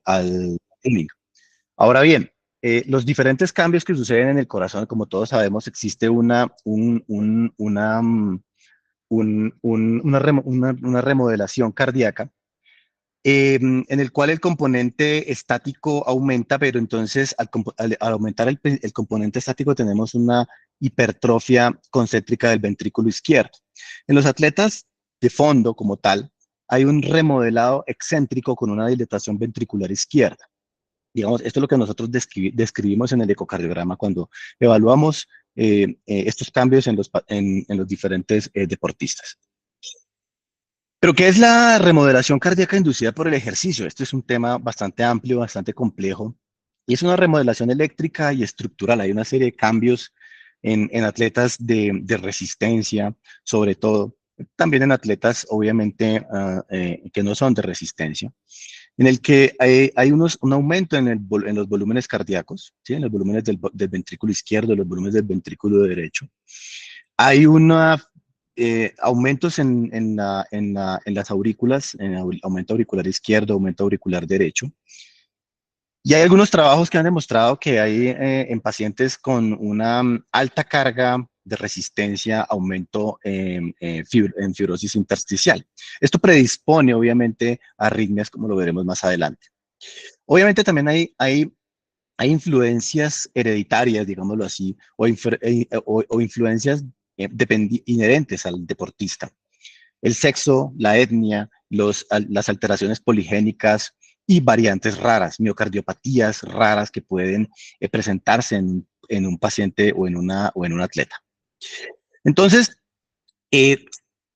al link. Ahora bien, los diferentes cambios que suceden en el corazón, como todos sabemos, existe una remodelación cardíaca en el cual el componente estático aumenta, pero entonces al aumentar el componente estático tenemos una hipertrofia concéntrica del ventrículo izquierdo. En los atletas de fondo como tal, hay un remodelado excéntrico con una dilatación ventricular izquierda. Digamos, esto es lo que nosotros describimos en el ecocardiograma cuando evaluamos estos cambios en los diferentes deportistas. Pero, ¿qué es la remodelación cardíaca inducida por el ejercicio? Este es un tema bastante amplio, bastante complejo, y es una remodelación eléctrica y estructural. Hay una serie de cambios en atletas de resistencia, sobre todo, también en atletas, obviamente, que no son de resistencia, en el que hay un aumento en los volúmenes cardíacos, ¿sí? En los volúmenes del ventrículo izquierdo, los volúmenes del ventrículo derecho. Hay aumentos en las aurículas, en aumento auricular izquierdo, aumento auricular derecho. Y hay algunos trabajos que han demostrado que hay en pacientes con una alta carga de resistencia, aumento en fibrosis intersticial. Esto predispone, obviamente, a arritmias, como lo veremos más adelante. Obviamente también hay influencias hereditarias, digámoslo así, o influencias inherentes al deportista. El sexo, la etnia, las alteraciones poligénicas y variantes raras, miocardiopatías raras que pueden presentarse en un paciente o en un atleta. Entonces,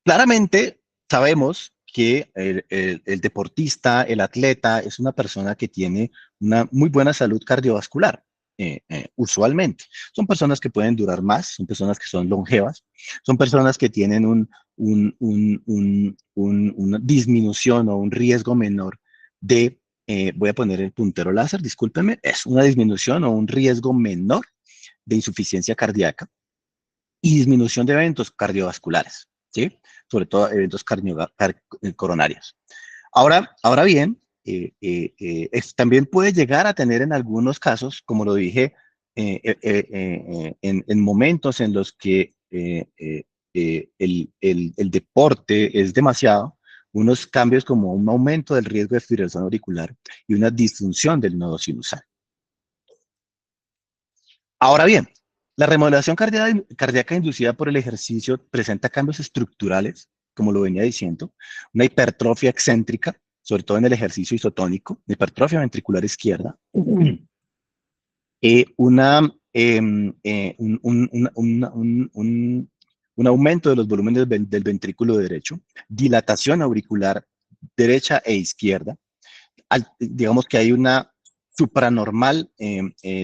claramente sabemos que el deportista, el atleta, es una persona que tiene una muy buena salud cardiovascular, usualmente. Son personas que pueden durar más, son personas que son longevas, son personas que tienen una disminución o un riesgo menor de, voy a poner el puntero láser, discúlpenme, es una disminución o un riesgo menor de insuficiencia cardíaca y disminución de eventos cardiovasculares, ¿sí? Sobre todo eventos coronarios. Ahora bien, también puede llegar a tener en algunos casos, como lo dije, en momentos en los que el deporte es demasiado, unos cambios como un aumento del riesgo de fibrilación auricular y una disfunción del nodo sinusal. Ahora bien, la remodelación cardíaca inducida por el ejercicio presenta cambios estructurales, como lo venía diciendo, una hipertrofia excéntrica, sobre todo en el ejercicio isotónico, una hipertrofia ventricular izquierda, un aumento de los volúmenes del ventrículo derecho, dilatación auricular derecha e izquierda, digamos que hay una supranormal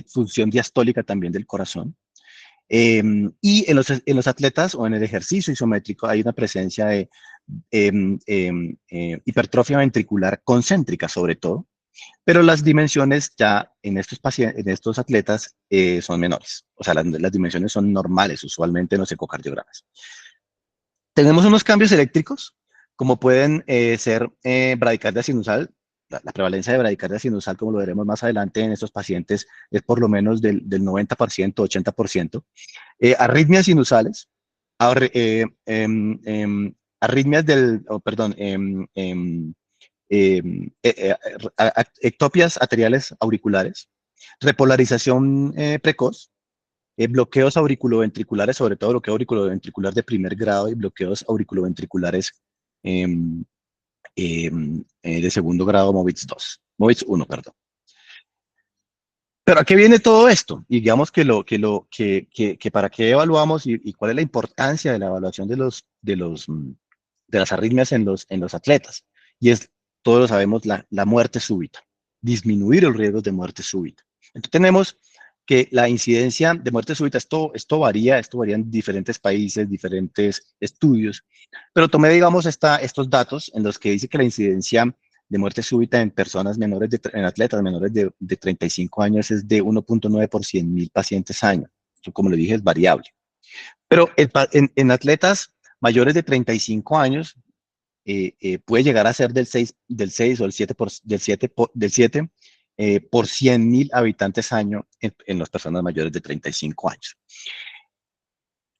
función diastólica también del corazón. Y en los atletas o en el ejercicio isométrico hay una presencia de hipertrofia ventricular concéntrica sobre todo, pero las dimensiones ya en estos atletas son menores. O sea, las dimensiones son normales usualmente en los ecocardiogramas. Tenemos unos cambios eléctricos, como pueden ser bradicardia sinusal. La prevalencia de bradicardia sinusal, como lo veremos más adelante en estos pacientes, es por lo menos del 90%, 80%. Arritmias sinusales, arritmias ectopias arteriales auriculares, repolarización precoz, bloqueos auriculoventriculares, sobre todo bloqueo auriculoventricular de primer grado y bloqueos auriculoventriculares eh, de segundo grado, MOVITS 2, MOVITS 1, perdón. Pero ¿a qué viene todo esto? Y digamos que para qué evaluamos y cuál es la importancia de la evaluación de las arritmias en los atletas. Y es, todos lo sabemos, la muerte súbita, disminuir el riesgo de muerte súbita. Entonces tenemos que la incidencia de muerte súbita, esto varía en diferentes países, diferentes estudios, pero tomé, digamos, estos datos en los que dice que la incidencia de muerte súbita en personas menores, en atletas menores de 35 años es de 1.9 por 100.000 pacientes año. Esto, como le dije, es variable. Pero en atletas mayores de 35 años, puede llegar a ser del 6 o del 7 por 100.000 habitantes año en las personas mayores de 35 años.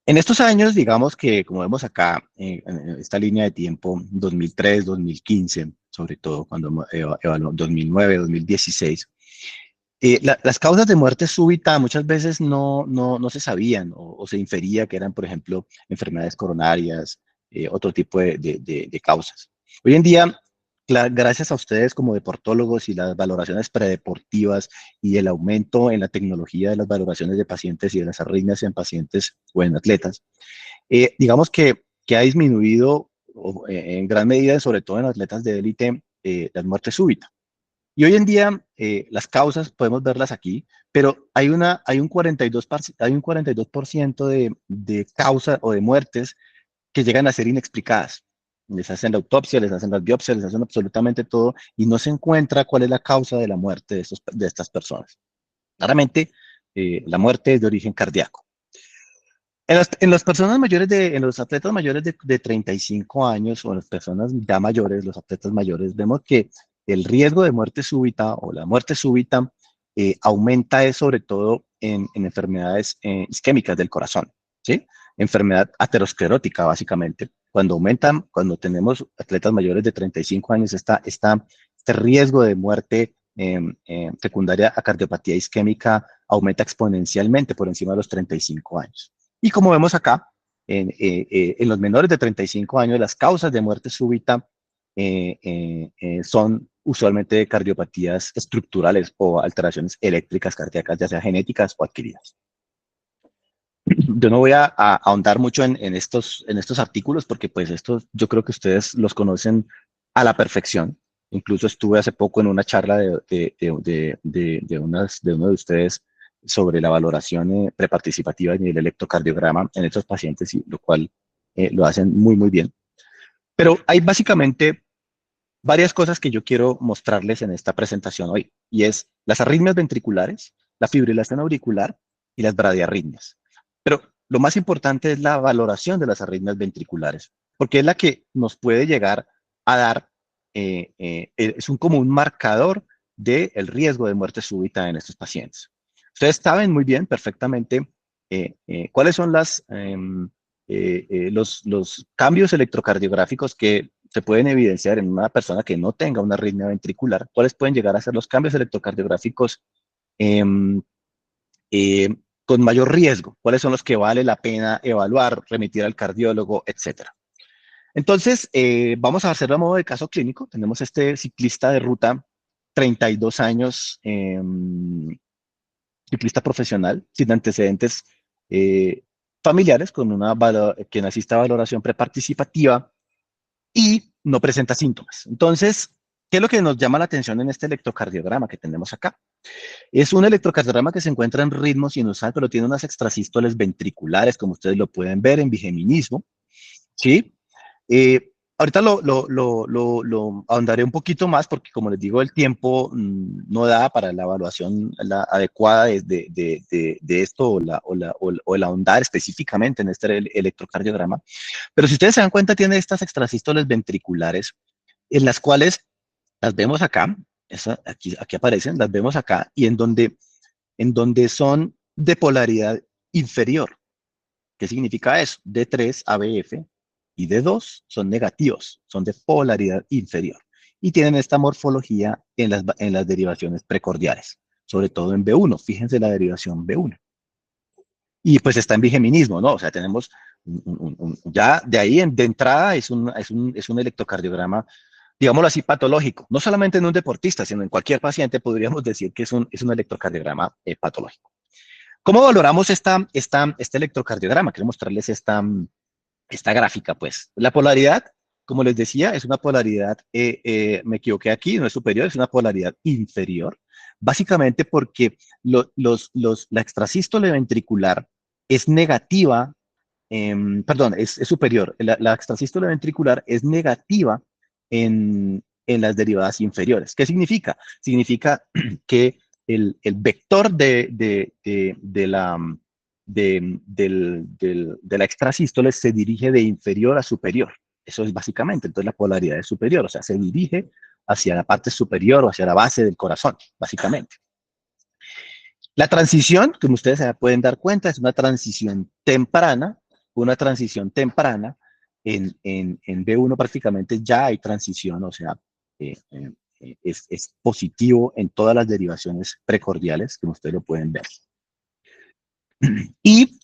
En estos años, digamos que, como vemos acá, en esta línea de tiempo, 2003, 2015, sobre todo cuando evaluamos 2009, 2016, las causas de muerte súbita muchas veces no se sabían o se infería que eran, por ejemplo, enfermedades coronarias, otro tipo de causas. Hoy en día, gracias a ustedes como deportólogos y las valoraciones predeportivas y el aumento en la tecnología de las valoraciones de pacientes y de las arritmias en pacientes o en atletas, digamos que ha disminuido en gran medida, sobre todo en atletas de élite, las muertes súbitas. Y hoy en día las causas podemos verlas aquí, pero hay un 42% de causas o de muertes que llegan a ser inexplicadas. Les hacen la autopsia, les hacen las biopsias, les hacen absolutamente todo y no se encuentra cuál es la causa de la muerte de estas personas. Claramente, la muerte es de origen cardíaco. En las personas mayores en los atletas mayores de 35 años o en las personas ya mayores, los atletas mayores, vemos que el riesgo de muerte súbita o la muerte súbita aumenta sobre todo en enfermedades isquémicas del corazón, ¿sí? Enfermedad aterosclerótica, básicamente. Cuando tenemos atletas mayores de 35 años, este riesgo de muerte secundaria a cardiopatía isquémica aumenta exponencialmente por encima de los 35 años. Y como vemos acá, en los menores de 35 años, las causas de muerte súbita son usualmente cardiopatías estructurales o alteraciones eléctricas cardíacas, ya sea genéticas o adquiridas. Yo no voy a ahondar mucho en estos artículos porque pues estos yo creo que ustedes los conocen a la perfección. Incluso estuve hace poco en una charla de uno de ustedes sobre la valoración preparticipativa y el electrocardiograma en estos pacientes, y lo cual lo hacen muy, muy bien. Pero hay básicamente varias cosas que yo quiero mostrarles en esta presentación hoy, y es las arritmias ventriculares, la fibrilación auricular y las bradiarritmias. Pero lo más importante es la valoración de las arritmias ventriculares, porque es la que nos puede llegar a dar, es como un marcador del riesgo de muerte súbita en estos pacientes. Ustedes saben muy bien, perfectamente, cuáles son los cambios electrocardiográficos que se pueden evidenciar en una persona que no tenga una arritmia ventricular, cuáles pueden llegar a ser los cambios electrocardiográficos eh, eh, con mayor riesgo, cuáles son los que vale la pena evaluar, remitir al cardiólogo, etcétera. Entonces, vamos a hacerlo a modo de caso clínico. Tenemos este ciclista de ruta, 32 años, ciclista profesional, sin antecedentes familiares, quien asista a valoración preparticipativa y no presenta síntomas. Entonces, ¿qué es lo que nos llama la atención en este electrocardiograma que tenemos acá? Es un electrocardiograma que se encuentra en ritmo sinusal, pero tiene unas extrasístoles ventriculares, como ustedes lo pueden ver en bigeminismo, ¿sí? Ahorita lo ahondaré un poquito más porque, como les digo, el tiempo no da para la evaluación adecuada de esto o el ahondar específicamente en este electrocardiograma. Pero si ustedes se dan cuenta, tiene estas extrasístoles ventriculares en las cuales las vemos acá, aquí aparecen, las vemos acá, y en donde son de polaridad inferior. ¿Qué significa eso? D3 ABF y D2 son negativos, son de polaridad inferior. Y tienen esta morfología en las derivaciones precordiales, sobre todo en B1. Fíjense la derivación B1. Y pues está en bigeminismo, ¿no? O sea, tenemos ya de ahí, de entrada, es un electrocardiograma, digámoslo así, patológico. No solamente en un deportista, sino en cualquier paciente podríamos decir que es un electrocardiograma patológico. ¿Cómo valoramos este electrocardiograma? Quiero mostrarles esta gráfica, pues. La polaridad, como les decía, es una polaridad, me equivoqué aquí, no es superior, es una polaridad inferior, básicamente porque la extrasístole ventricular es negativa, perdón, es superior. La extrasístole ventricular es negativa en las derivadas inferiores. ¿Qué significa? Significa que el vector de la extrasístole se dirige de inferior a superior. Eso es básicamente. Entonces la polaridad es superior, o sea, se dirige hacia la parte superior o hacia la base del corazón, básicamente. La transición, como ustedes se pueden dar cuenta, es una transición temprana. En B1 prácticamente ya hay transición, o sea, es positivo en todas las derivaciones precordiales, como ustedes lo pueden ver. Y,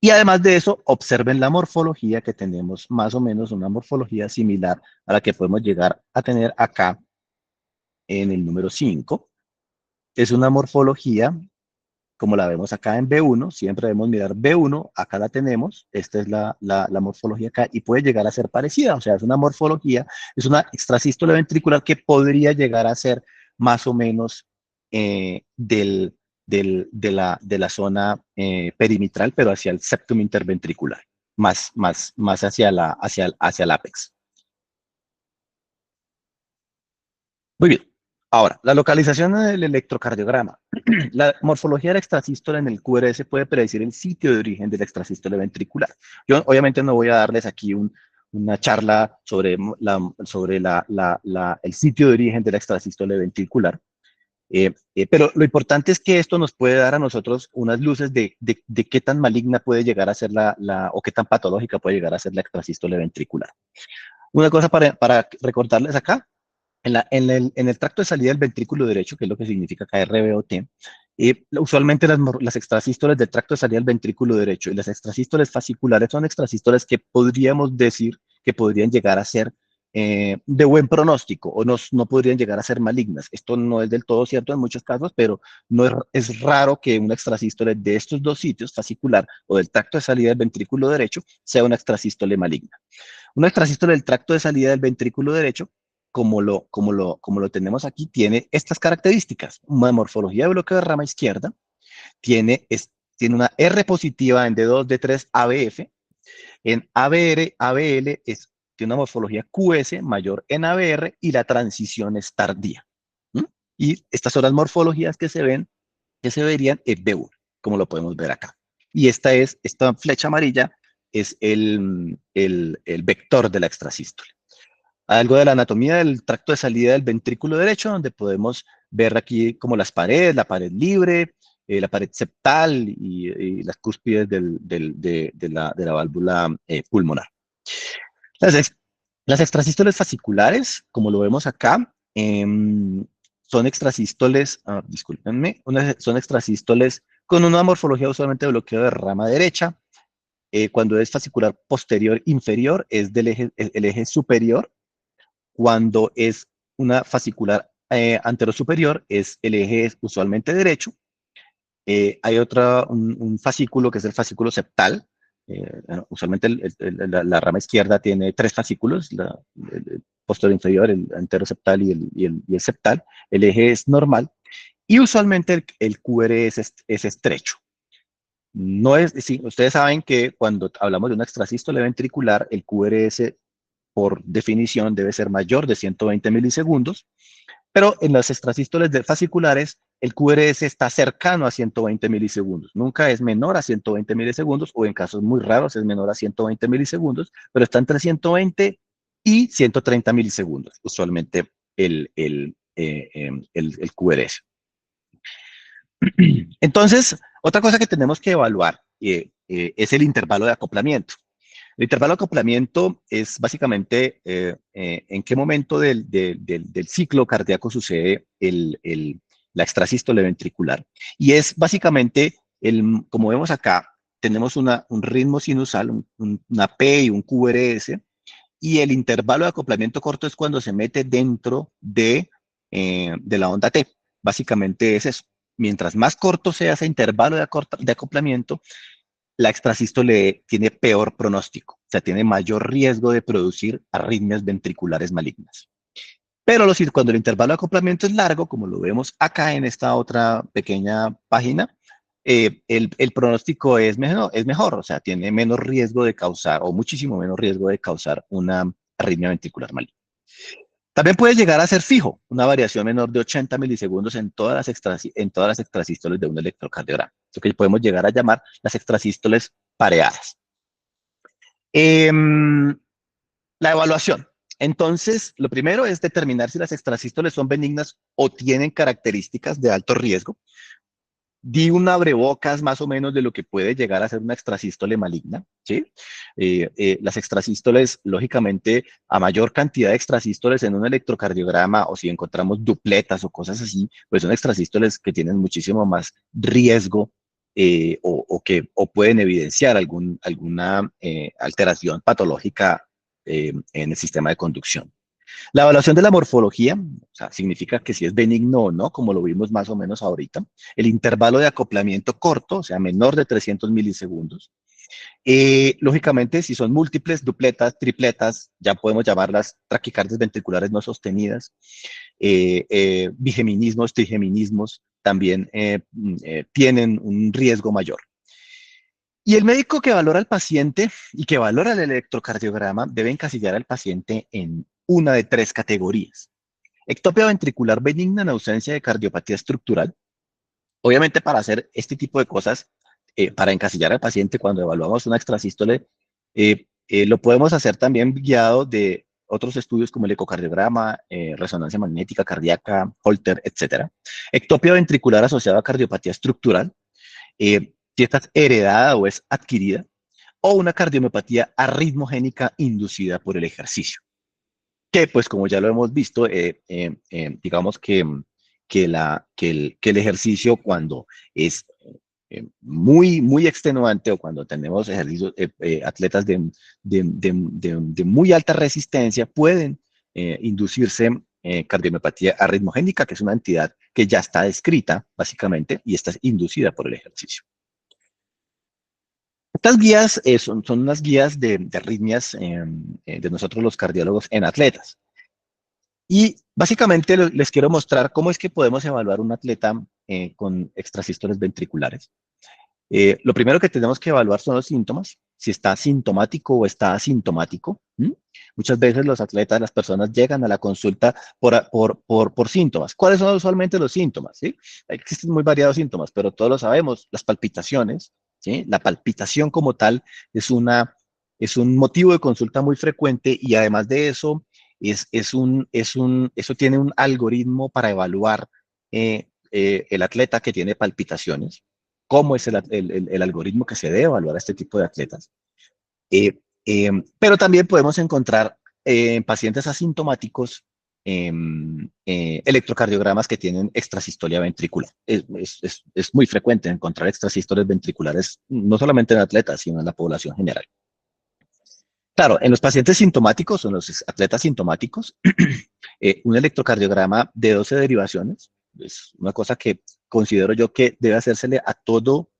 y además de eso, observen la morfología que tenemos, más o menos una morfología similar a la que podemos llegar a tener acá en el número 5. Es una morfología como la vemos acá en B1, siempre debemos mirar B1, acá la tenemos, esta es la morfología acá, y puede llegar a ser parecida, o sea, es una morfología, es una extrasístole ventricular que podría llegar a ser más o menos de la zona perimetral, pero hacia el septum interventricular, más hacia el ápex. Muy bien. Ahora, la localización del electrocardiograma. La morfología del extrasístole en el QRS puede predecir el sitio de origen del extrasístole ventricular. Yo obviamente no voy a darles aquí una charla sobre el sitio de origen del extrasístole ventricular, pero lo importante es que esto nos puede dar a nosotros unas luces de qué tan maligna puede llegar a ser o qué tan patológica puede llegar a ser la extrasístole ventricular. Una cosa para recordarles acá, en el tracto de salida del ventrículo derecho, que es lo que significa acá RBOT, usualmente las extrasístoles del tracto de salida del ventrículo derecho y las extrasístoles fasciculares son extrasístoles que podríamos decir que podrían llegar a ser de buen pronóstico o no podrían llegar a ser malignas. Esto no es del todo cierto en muchos casos, pero no es raro que una extrasístole de estos dos sitios, fascicular o del tracto de salida del ventrículo derecho, sea una extrasístole maligna. Una extrasístole del tracto de salida del ventrículo derecho, como lo tenemos aquí, tiene estas características. Una morfología de bloqueo de rama izquierda, tiene una R positiva en D2, D3, ABF. En ABR, ABL tiene una morfología QS mayor en ABR y la transición es tardía. ¿Mm? Y estas son las morfologías que se verían en B1, como lo podemos ver acá. Y esta flecha amarilla es el vector de la extrasístole. Algo de la anatomía del tracto de salida del ventrículo derecho, donde podemos ver aquí como las paredes, la pared libre, la pared septal y las cúspides de la válvula pulmonar. Las, ex- las extrasístoles fasciculares, como lo vemos acá, son extrasístoles, discúlpenme, son extrasístoles con una morfología usualmente de bloqueo de rama derecha. Cuando es fascicular posterior inferior, es el eje superior. Cuando es una fascicular anterosuperior, es el eje usualmente derecho. Hay un fascículo que es el fascículo septal. Usualmente la rama izquierda tiene tres fascículos, el posterior inferior, el anteroseptal y el septal. El eje es normal y usualmente el QR es estrecho. No es, sí, ustedes saben que cuando hablamos de una extrasístole ventricular, el QRS por definición debe ser mayor de 120 milisegundos, pero en las extrasístoles fasciculares el QRS está cercano a 120 milisegundos. Nunca es menor a 120 milisegundos o en casos muy raros es menor a 120 milisegundos, pero está entre 120 y 130 milisegundos, usualmente el QRS. Entonces, otra cosa que tenemos que evaluar es el intervalo de acoplamiento. El intervalo de acoplamiento es básicamente en qué momento del ciclo cardíaco sucede la extrasístole ventricular. Y es básicamente, como vemos acá, tenemos un ritmo sinusal, una P y un QRS, y el intervalo de acoplamiento corto es cuando se mete dentro de la onda T. Básicamente es eso. Mientras más corto sea ese intervalo de acoplamiento, la extrasístole tiene peor pronóstico, o sea, tiene mayor riesgo de producir arritmias ventriculares malignas. Pero cuando el intervalo de acoplamiento es largo, como lo vemos acá en esta otra pequeña página, el pronóstico es mejor, o sea, tiene menos riesgo de causar, o muchísimo menos riesgo de causar una arritmia ventricular maligna. También puede llegar a ser fijo, una variación menor de 80 milisegundos en todas las extrasístoles de un electrocardiograma, lo que podemos llegar a llamar las extrasístoles pareadas. Em, la evaluación. Entonces, lo primero es determinar si las extrasístoles son benignas o tienen características de alto riesgo. Di un abrebocas más o menos de lo que puede llegar a ser una extrasístole maligna, ¿sí? Las extrasístoles, lógicamente, a mayor cantidad de extrasístoles en un electrocardiograma o si encontramos dupletas o cosas así, pues son extrasístoles que tienen muchísimo más riesgo o pueden evidenciar alguna alteración patológica en el sistema de conducción. La evaluación de la morfología, o sea, significa que si es benigno o no, como lo vimos más o menos ahorita. El intervalo de acoplamiento corto, o sea, menor de 300 milisegundos. Lógicamente, si son múltiples, dupletas, tripletas, ya podemos llamarlas traquicardias ventriculares no sostenidas. Bigeminismos, trigeminismos también tienen un riesgo mayor. Y el médico que valora al paciente y que valora el electrocardiograma debe encasillar al paciente en una de tres categorías. Ectopia ventricular benigna en ausencia de cardiopatía estructural. Obviamente para hacer este tipo de cosas, para encasillar al paciente cuando evaluamos una extrasístole, lo podemos hacer también guiado de otros estudios como el ecocardiograma, resonancia magnética cardíaca, Holter, etc. Ectopia ventricular asociada a cardiopatía estructural, si esta es heredada o es adquirida, o una cardiomiopatía arritmogénica inducida por el ejercicio. Que pues como ya lo hemos visto, digamos que el ejercicio cuando es muy extenuante o cuando tenemos ejercicios, atletas de muy alta resistencia pueden inducirse cardiomiopatía arritmogénica, que es una entidad que ya está descrita básicamente y está inducida por el ejercicio. Estas guías son unas guías de arritmias de nosotros los cardiólogos en atletas. Y básicamente les quiero mostrar cómo es que podemos evaluar un atleta con extrasístoles ventriculares. Lo primero que tenemos que evaluar son los síntomas, si está sintomático o está asintomático. ¿Mm? Muchas veces los atletas, las personas llegan a la consulta por síntomas. ¿Cuáles son usualmente los síntomas? ¿Sí? Existen muy variados síntomas, pero todos lo sabemos. Las palpitaciones, ¿sí? La palpitación como tal es un motivo de consulta muy frecuente y además de eso, eso tiene un algoritmo para evaluar el atleta que tiene palpitaciones, cómo es el algoritmo que se debe evaluar a este tipo de atletas. Pero también podemos encontrar en pacientes asintomáticos electrocardiogramas que tienen extrasistolia ventricular. Es muy frecuente encontrar extrasístoles ventriculares, no solamente en atletas, sino en la población general. Claro, en los pacientes sintomáticos o en los atletas sintomáticos, un electrocardiograma de 12 derivaciones es una cosa que considero yo que debe hacérsele a todo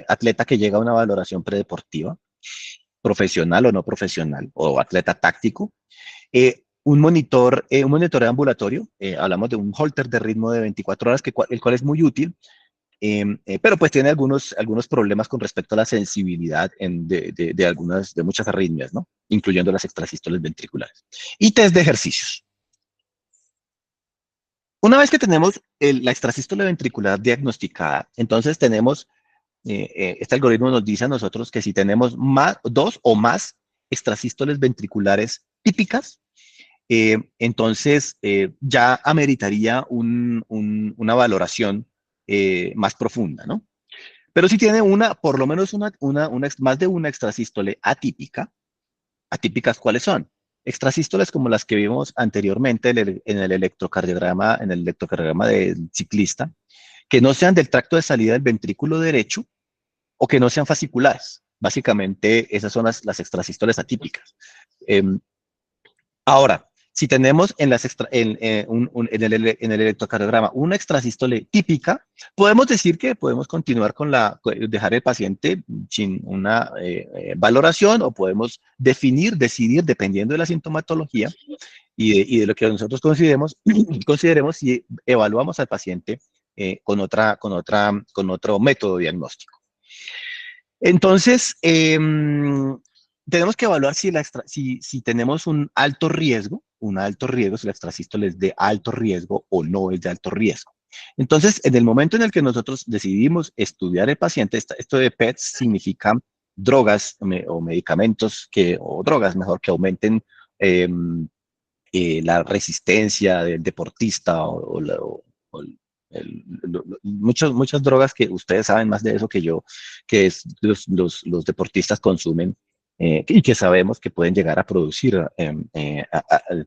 atleta que llega a una valoración predeportiva, profesional o no profesional, o atleta táctico. Un monitoreo ambulatorio, hablamos de un Holter de ritmo de 24 horas, el cual es muy útil, pero pues tiene algunos problemas con respecto a la sensibilidad de muchas arritmias, ¿no? Incluyendo las extrasístoles ventriculares. Y test de ejercicios. Una vez que tenemos la extrasístole ventricular diagnosticada, entonces tenemos, este algoritmo nos dice a nosotros que si tenemos dos o más extrasístoles ventriculares típicas, entonces ya ameritaría una valoración más profunda, ¿no? Pero si tiene por lo menos más de una extrasístole atípica, ¿atípicas cuáles son? Extrasístoles como las que vimos anteriormente en el electrocardiograma del ciclista, que no sean del tracto de salida del ventrículo derecho o que no sean fasciculares. Básicamente, esas son las extrasístoles atípicas. Ahora, si tenemos en el electrocardiograma una extrasístole típica, podemos decir que podemos continuar dejar el paciente sin una valoración o podemos decidir, dependiendo de la sintomatología y de lo que nosotros consideremos si evaluamos al paciente con otro método diagnóstico. Entonces, tenemos que evaluar si tenemos un alto riesgo, si la extrasístole es de alto riesgo o no es de alto riesgo. Entonces, en el momento en el que nosotros decidimos estudiar el paciente, esto de PET significa drogas o medicamentos o drogas, mejor, que aumenten eh, la resistencia del deportista o muchas drogas que ustedes saben más de eso que yo, que los deportistas consumen y que sabemos que pueden llegar a producir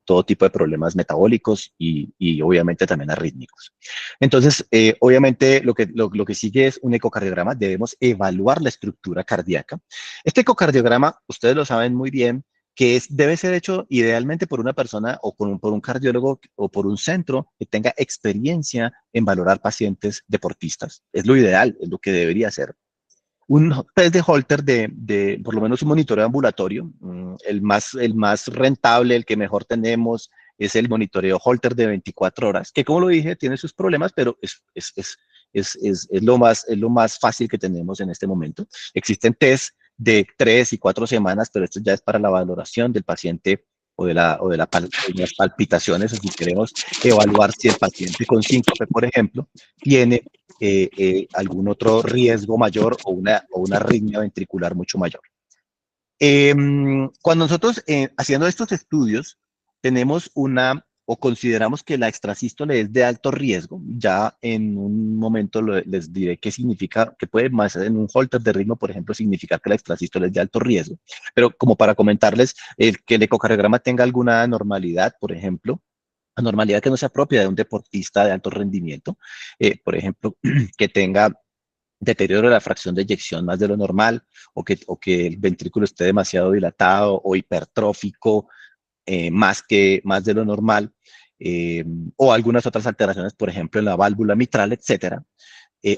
todo tipo de problemas metabólicos y obviamente también arrítmicos. Entonces, obviamente lo que sigue es un ecocardiograma. Debemos evaluar la estructura cardíaca. Este ecocardiograma, ustedes lo saben muy bien, que debe ser hecho idealmente por una persona o por un cardiólogo o por un centro que tenga experiencia en valorar pacientes deportistas. Es lo ideal, es lo que debería ser. Un test de Holter por lo menos un monitoreo ambulatorio, el más rentable, el que mejor tenemos, es el monitoreo Holter de 24 horas, que como lo dije, tiene sus problemas, pero es lo más fácil que tenemos en este momento. Existen test de 3 y 4 semanas, pero esto ya es para la valoración del paciente o de las palpitaciones, o si queremos evaluar si el paciente con síncope, por ejemplo, tiene algún otro riesgo mayor o una arritmia ventricular mucho mayor. Cuando nosotros haciendo estos estudios tenemos o consideramos que la extrasístole es de alto riesgo, ya en un momento les diré qué significa, que puede más en un holter de ritmo, por ejemplo, significar que la extrasístole es de alto riesgo. Pero como para comentarles, que el ecocardiograma tenga alguna anormalidad, por ejemplo, anormalidad que no sea propia de un deportista de alto rendimiento, por ejemplo, que tenga deterioro de la fracción de eyección más de lo normal, o que el ventrículo esté demasiado dilatado o hipertrófico más de lo normal, o algunas otras alteraciones, por ejemplo, en la válvula mitral, etcétera,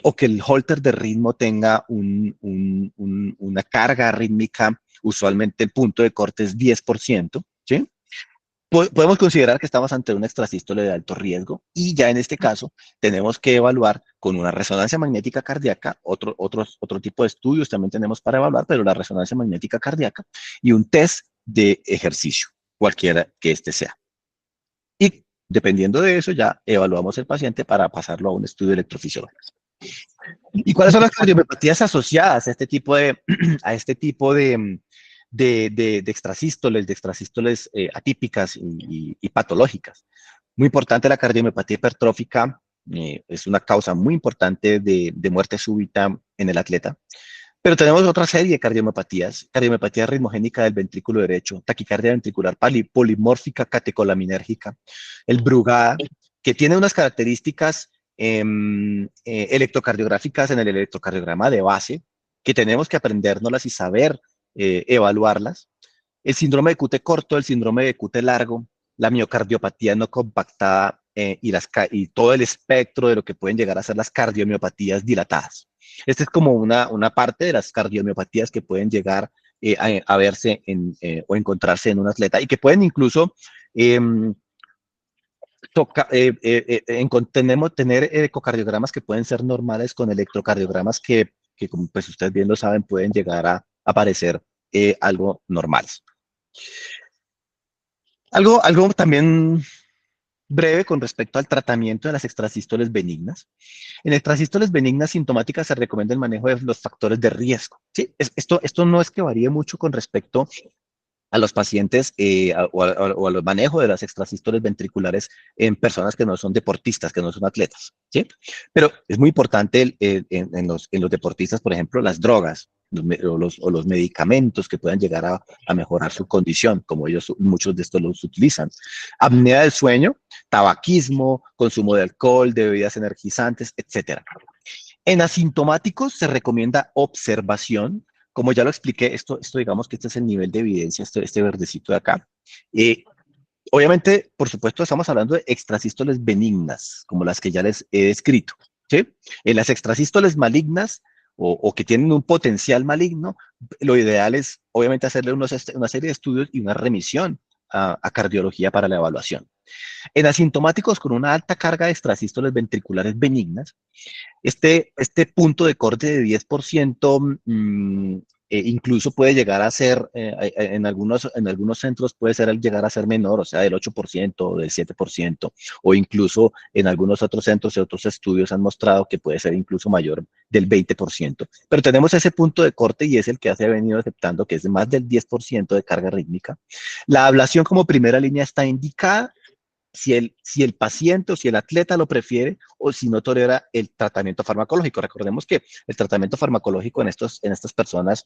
o que el holter de ritmo tenga una carga rítmica, usualmente el punto de corte es 10%, ¿sí? Podemos considerar que estamos ante una extrasístole de alto riesgo y ya en este caso tenemos que evaluar con una resonancia magnética cardíaca, otro tipo de estudios también tenemos para evaluar, pero la resonancia magnética cardíaca y un test de ejercicio, cualquiera que este sea. Y dependiendo de eso ya evaluamos el paciente para pasarlo a un estudio electrofisiológico. ¿Y cuáles son las cardiomiopatías asociadas a este tipo a este tipo de extrasístoles atípicas y patológicas? Muy importante la cardiomiopatía hipertrófica, es una causa muy importante de muerte súbita en el atleta. Pero tenemos otra serie de cardiomiopatías ritmogénica del ventrículo derecho, taquicardia ventricular polimórfica catecolaminérgica, el Brugada, que tiene unas características electrocardiográficas en el electrocardiograma de base, que tenemos que aprendérnoslas y saber evaluarlas. El síndrome de QT corto, el síndrome de QT largo, la miocardiopatía no compactada y todo el espectro de lo que pueden llegar a ser las cardiomiopatías dilatadas. Esta es como una parte de las cardiomiopatías que pueden llegar a verse o encontrarse en un atleta y que pueden incluso tener ecocardiogramas que pueden ser normales con electrocardiogramas que como pues ustedes bien lo saben, pueden llegar a aparecer algo normales. Algo también breve con respecto al tratamiento de las extrasístoles benignas. En extrasístoles benignas sintomáticas se recomienda el manejo de los factores de riesgo. ¿Sí? Esto no es que varíe mucho con respecto a los pacientes o al manejo de las extrasístoles ventriculares en personas que no son deportistas, que no son atletas, ¿sí? Pero es muy importante en los deportistas, por ejemplo, las drogas o los medicamentos que puedan llegar a mejorar su condición, como muchos de estos los utilizan. Apnea del sueño, tabaquismo, consumo de alcohol, de bebidas energizantes, etcétera. En asintomáticos se recomienda observación. Como ya lo expliqué, esto digamos que este es el nivel de evidencia, este verdecito de acá. Obviamente, por supuesto, estamos hablando de extrasístoles benignas, como las que ya les he descrito. ¿Sí? En las extrasístoles malignas o que tienen un potencial maligno, lo ideal es obviamente hacerle una serie de estudios y una remisión a cardiología para la evaluación. En asintomáticos con una alta carga de extrasístoles ventriculares benignas, este punto de corte de 10% incluso puede llegar a ser, en algunos centros puede llegar a ser menor, o sea, del 8% o del 7%, o incluso en algunos otros centros y otros estudios han mostrado que puede ser incluso mayor del 20%. Pero tenemos ese punto de corte y es el que se ha venido aceptando, que es de más del 10% de carga rítmica. La ablación como primera línea está indicada si el paciente o si el atleta lo prefiere o si no tolera el tratamiento farmacológico. Recordemos que el tratamiento farmacológico en estas personas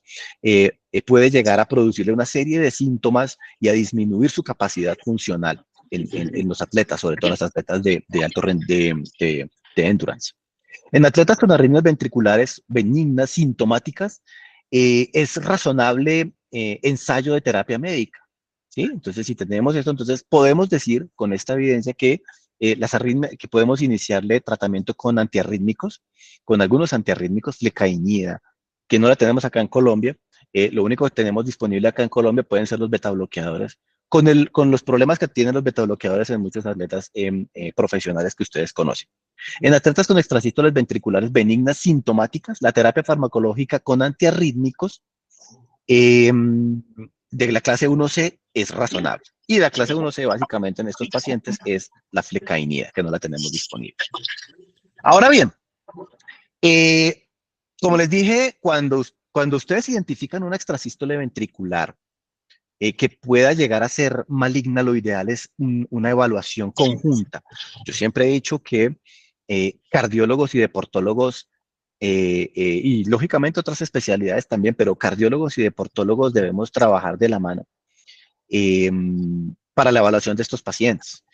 puede llegar a producirle una serie de síntomas y a disminuir su capacidad funcional en los atletas, sobre todo en los atletas de alto de endurance. En atletas con arritmias ventriculares benignas, sintomáticas, es razonable ensayo de terapia médica. ¿Sí? Entonces, si tenemos esto, entonces podemos decir con esta evidencia que que podemos iniciarle tratamiento con antiarrítmicos, con algunos antiarrítmicos, flecainida, que no la tenemos acá en Colombia. Lo único que tenemos disponible acá en Colombia pueden ser los betabloqueadores, con los problemas que tienen los betabloqueadores en muchos atletas profesionales que ustedes conocen. En atletas con extrasístoles ventriculares benignas sintomáticas, la terapia farmacológica con antiarrítmicos de la clase 1C es razonable. Y la clase 1C básicamente en estos pacientes es la flecainida, que no la tenemos disponible. Ahora bien, como les dije, cuando ustedes identifican una extrasístole ventricular que pueda llegar a ser maligna, lo ideal es una evaluación conjunta. Yo siempre he dicho que cardiólogos y deportólogos y lógicamente otras especialidades también, pero cardiólogos y deportólogos debemos trabajar de la mano eh, para la evaluación de estos pacientes.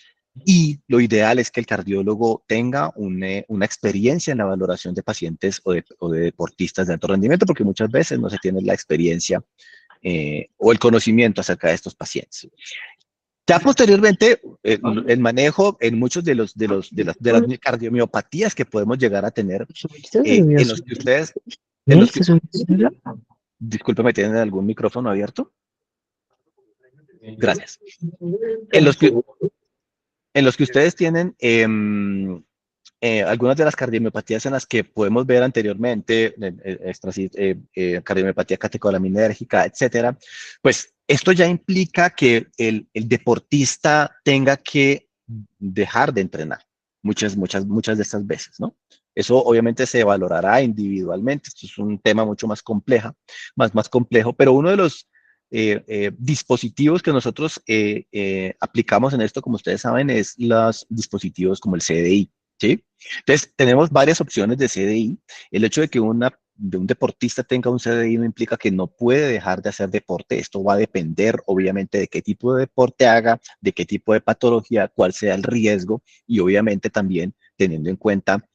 Y lo ideal es que el cardiólogo tenga una experiencia en la valoración de pacientes o de deportistas de alto rendimiento, porque muchas veces no se tiene la experiencia o el conocimiento acerca de estos pacientes. Ya posteriormente, el manejo en muchos de las cardiomiopatías que podemos llegar a tener, en los que ustedes, en los que, discúlpeme, ¿tienen algún micrófono abierto? Gracias. En los que, en los que ustedes tienen algunas de las cardiomiopatías en las que podemos ver anteriormente, cardiomiopatía catecolaminérgica, etcétera, pues esto ya implica que el deportista tenga que dejar de entrenar muchas de estas veces, ¿no? Eso obviamente se valorará individualmente. Esto es un tema mucho más complejo, pero uno de los dispositivos que nosotros aplicamos en esto, como ustedes saben, es los dispositivos como el CDI, ¿sí? Entonces, tenemos varias opciones de CDI. El hecho de que un deportista tenga un CDI no implica que no puede dejar de hacer deporte. Esto va a depender, obviamente, de qué tipo de deporte haga, de qué tipo de patología, cuál sea el riesgo y, obviamente, también teniendo en cuenta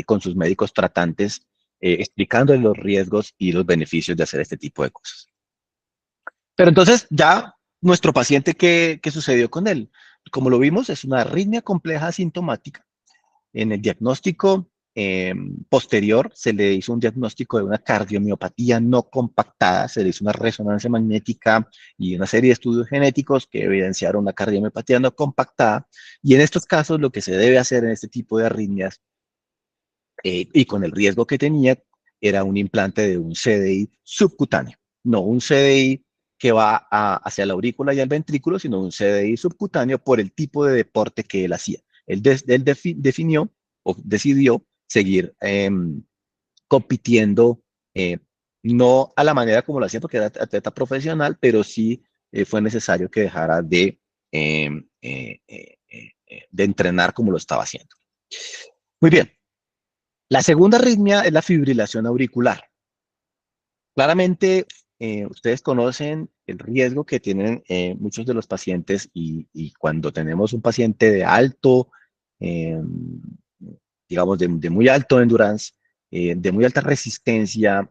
con sus médicos tratantes, explicándoles los riesgos y los beneficios de hacer este tipo de cosas. Pero entonces, ya nuestro paciente, ¿qué sucedió con él? Como lo vimos, es una arritmia compleja asintomática. En el diagnóstico posterior se le hizo un diagnóstico de una cardiomiopatía no compactada, se le hizo una resonancia magnética y una serie de estudios genéticos que evidenciaron una cardiomiopatía no compactada. Y en estos casos lo que se debe hacer en este tipo de arritmias y con el riesgo que tenía era un implante de un CDI subcutáneo, no un CDI que va hacia la aurícula y al ventrículo, sino un CDI subcutáneo por el tipo de deporte que él hacía. Él definió o decidió seguir compitiendo, no a la manera como lo hacía porque era atleta profesional, pero sí fue necesario que dejara de entrenar como lo estaba haciendo. Muy bien. La segunda arritmia es la fibrilación auricular. Claramente, ustedes conocen el riesgo que tienen muchos de los pacientes y cuando tenemos un paciente de alto, eh, digamos, de muy alto endurance, de muy alta resistencia,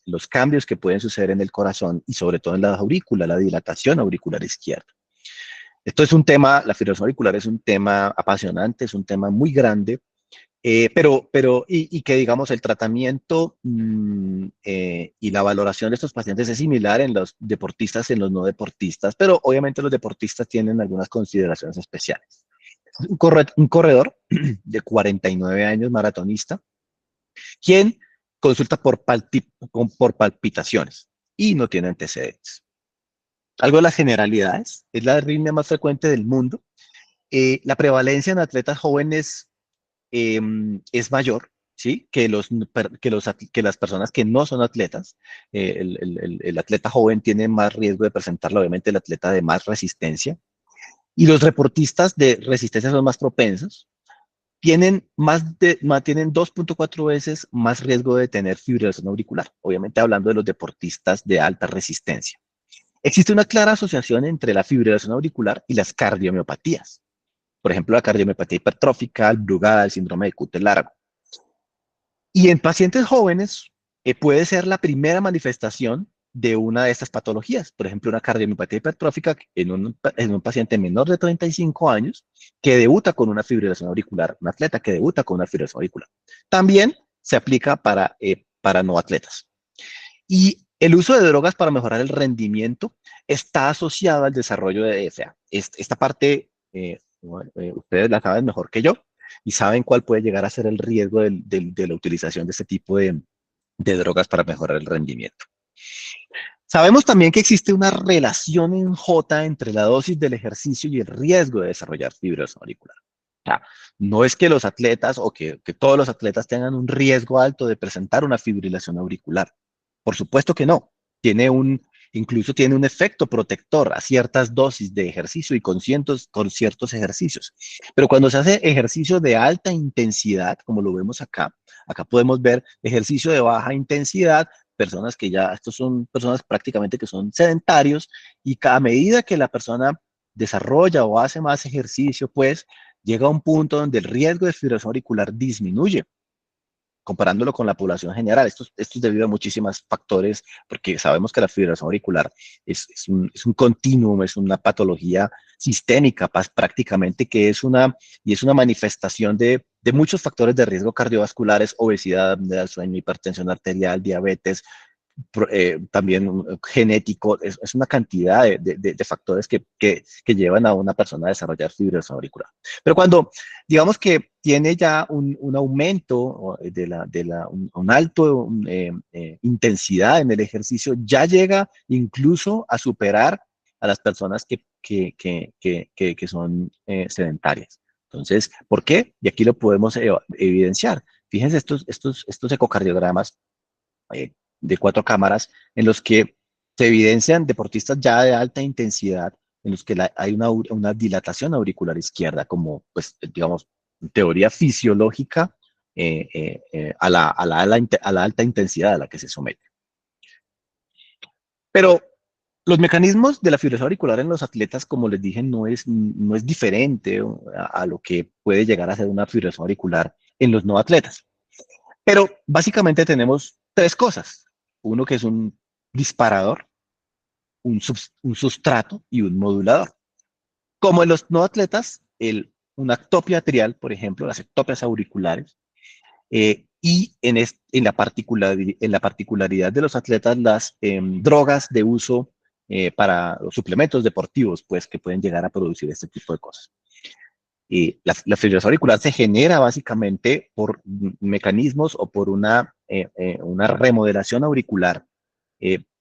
los cambios que pueden suceder en el corazón y sobre todo en la aurícula, la dilatación auricular izquierda. Esto es un tema, la fibrilación auricular es un tema apasionante, es un tema muy grande, y que digamos el tratamiento y la valoración de estos pacientes es similar en los deportistas y en los no deportistas, pero obviamente los deportistas tienen algunas consideraciones especiales. Un corredor de 49 años, maratonista, quien consulta por palpitaciones y no tiene antecedentes. Algo de las generalidades, es la arritmia más frecuente del mundo. La prevalencia en atletas jóvenes eh, es mayor, ¿sí? Que las personas que no son atletas. El atleta joven tiene más riesgo de presentarlo, obviamente, el atleta de más resistencia. Y los deportistas de resistencia son más propensos. Tienen 2.4 veces más riesgo de tener fibrilación auricular, obviamente hablando de los deportistas de alta resistencia. Existe una clara asociación entre la fibrilación auricular y las cardiomiopatías. Por ejemplo, la cardiomiopatía hipertrófica, el Brugada, el síndrome de Cute largo. Y en pacientes jóvenes puede ser la primera manifestación de una de estas patologías. Por ejemplo, una cardiomiopatía hipertrófica en un paciente menor de 35 años que debuta con una fibrilación auricular, un atleta que debuta con una fibrilación auricular. También se aplica para no atletas. Y el uso de drogas para mejorar el rendimiento está asociado al desarrollo de DFA. Esta parte, ustedes la saben mejor que yo y saben cuál puede llegar a ser el riesgo de la utilización de este tipo de drogas para mejorar el rendimiento. Sabemos también que existe una relación en J entre la dosis del ejercicio y el riesgo de desarrollar fibrosis auricular. O sea, no es que los atletas o que todos los atletas tengan un riesgo alto de presentar una fibrilación auricular. Por supuesto que no. Incluso tiene un efecto protector a ciertas dosis de ejercicio y con ciertos ejercicios. Pero cuando se hace ejercicio de alta intensidad, como lo vemos acá podemos ver ejercicio de baja intensidad, personas que ya, estos son personas prácticamente que son sedentarios y cada medida que la persona desarrolla o hace más ejercicio, pues llega a un punto donde el riesgo de fibrilación auricular disminuye, comparándolo con la población general. Esto es debido a muchísimos factores, porque sabemos que la fibrilación auricular es un continuum, es una patología sistémica prácticamente, y es una manifestación de muchos factores de riesgo cardiovasculares, obesidad, apnea del sueño, hipertensión arterial, diabetes, también genético, es una cantidad de factores que llevan a una persona a desarrollar fibrilación auricular. Pero cuando, digamos que tiene ya un aumento un alto intensidad en el ejercicio, ya llega incluso a superar a las personas que son sedentarias. Entonces, ¿por qué? Y aquí lo podemos evidenciar. Fíjense estos ecocardiogramas de 4 cámaras en los que se evidencian deportistas ya de alta intensidad, en los que hay una dilatación auricular izquierda, como, pues, digamos, teoría fisiológica a la alta intensidad a la que se somete. Pero los mecanismos de la fibrilación auricular en los atletas, como les dije, no es diferente a lo que puede llegar a ser una fibrilación auricular en los no atletas. Pero básicamente tenemos 3 cosas. Uno que es un disparador, un sustrato y un modulador. Como en los no atletas, una ectopia atrial, por ejemplo, las ectopias auriculares, y en la particularidad de los atletas, las drogas de uso para los suplementos deportivos, pues que pueden llegar a producir este tipo de cosas. La fibrilación auricular se genera básicamente por mecanismos o por una remodelación auricular,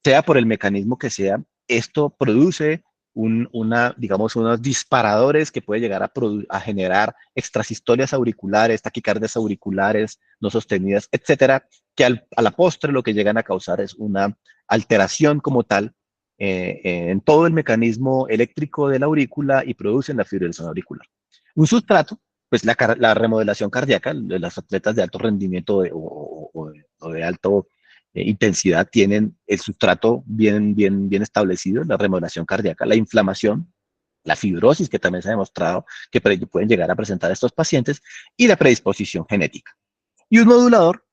sea por el mecanismo que sea. Esto produce digamos, unos disparadores que puede llegar a generar extrasistolias auriculares, taquicardias auriculares no sostenidas, etcétera, que a la postre lo que llegan a causar es una alteración como tal en todo el mecanismo eléctrico de la aurícula y producen la fibrilación auricular. Un sustrato, pues la remodelación cardíaca, los atletas de alto rendimiento o de alto intensidad tienen el sustrato bien establecido, la remodelación cardíaca, la inflamación, la fibrosis, que también se ha demostrado que pueden llegar a presentar estos pacientes, y la predisposición genética. Y un modulador,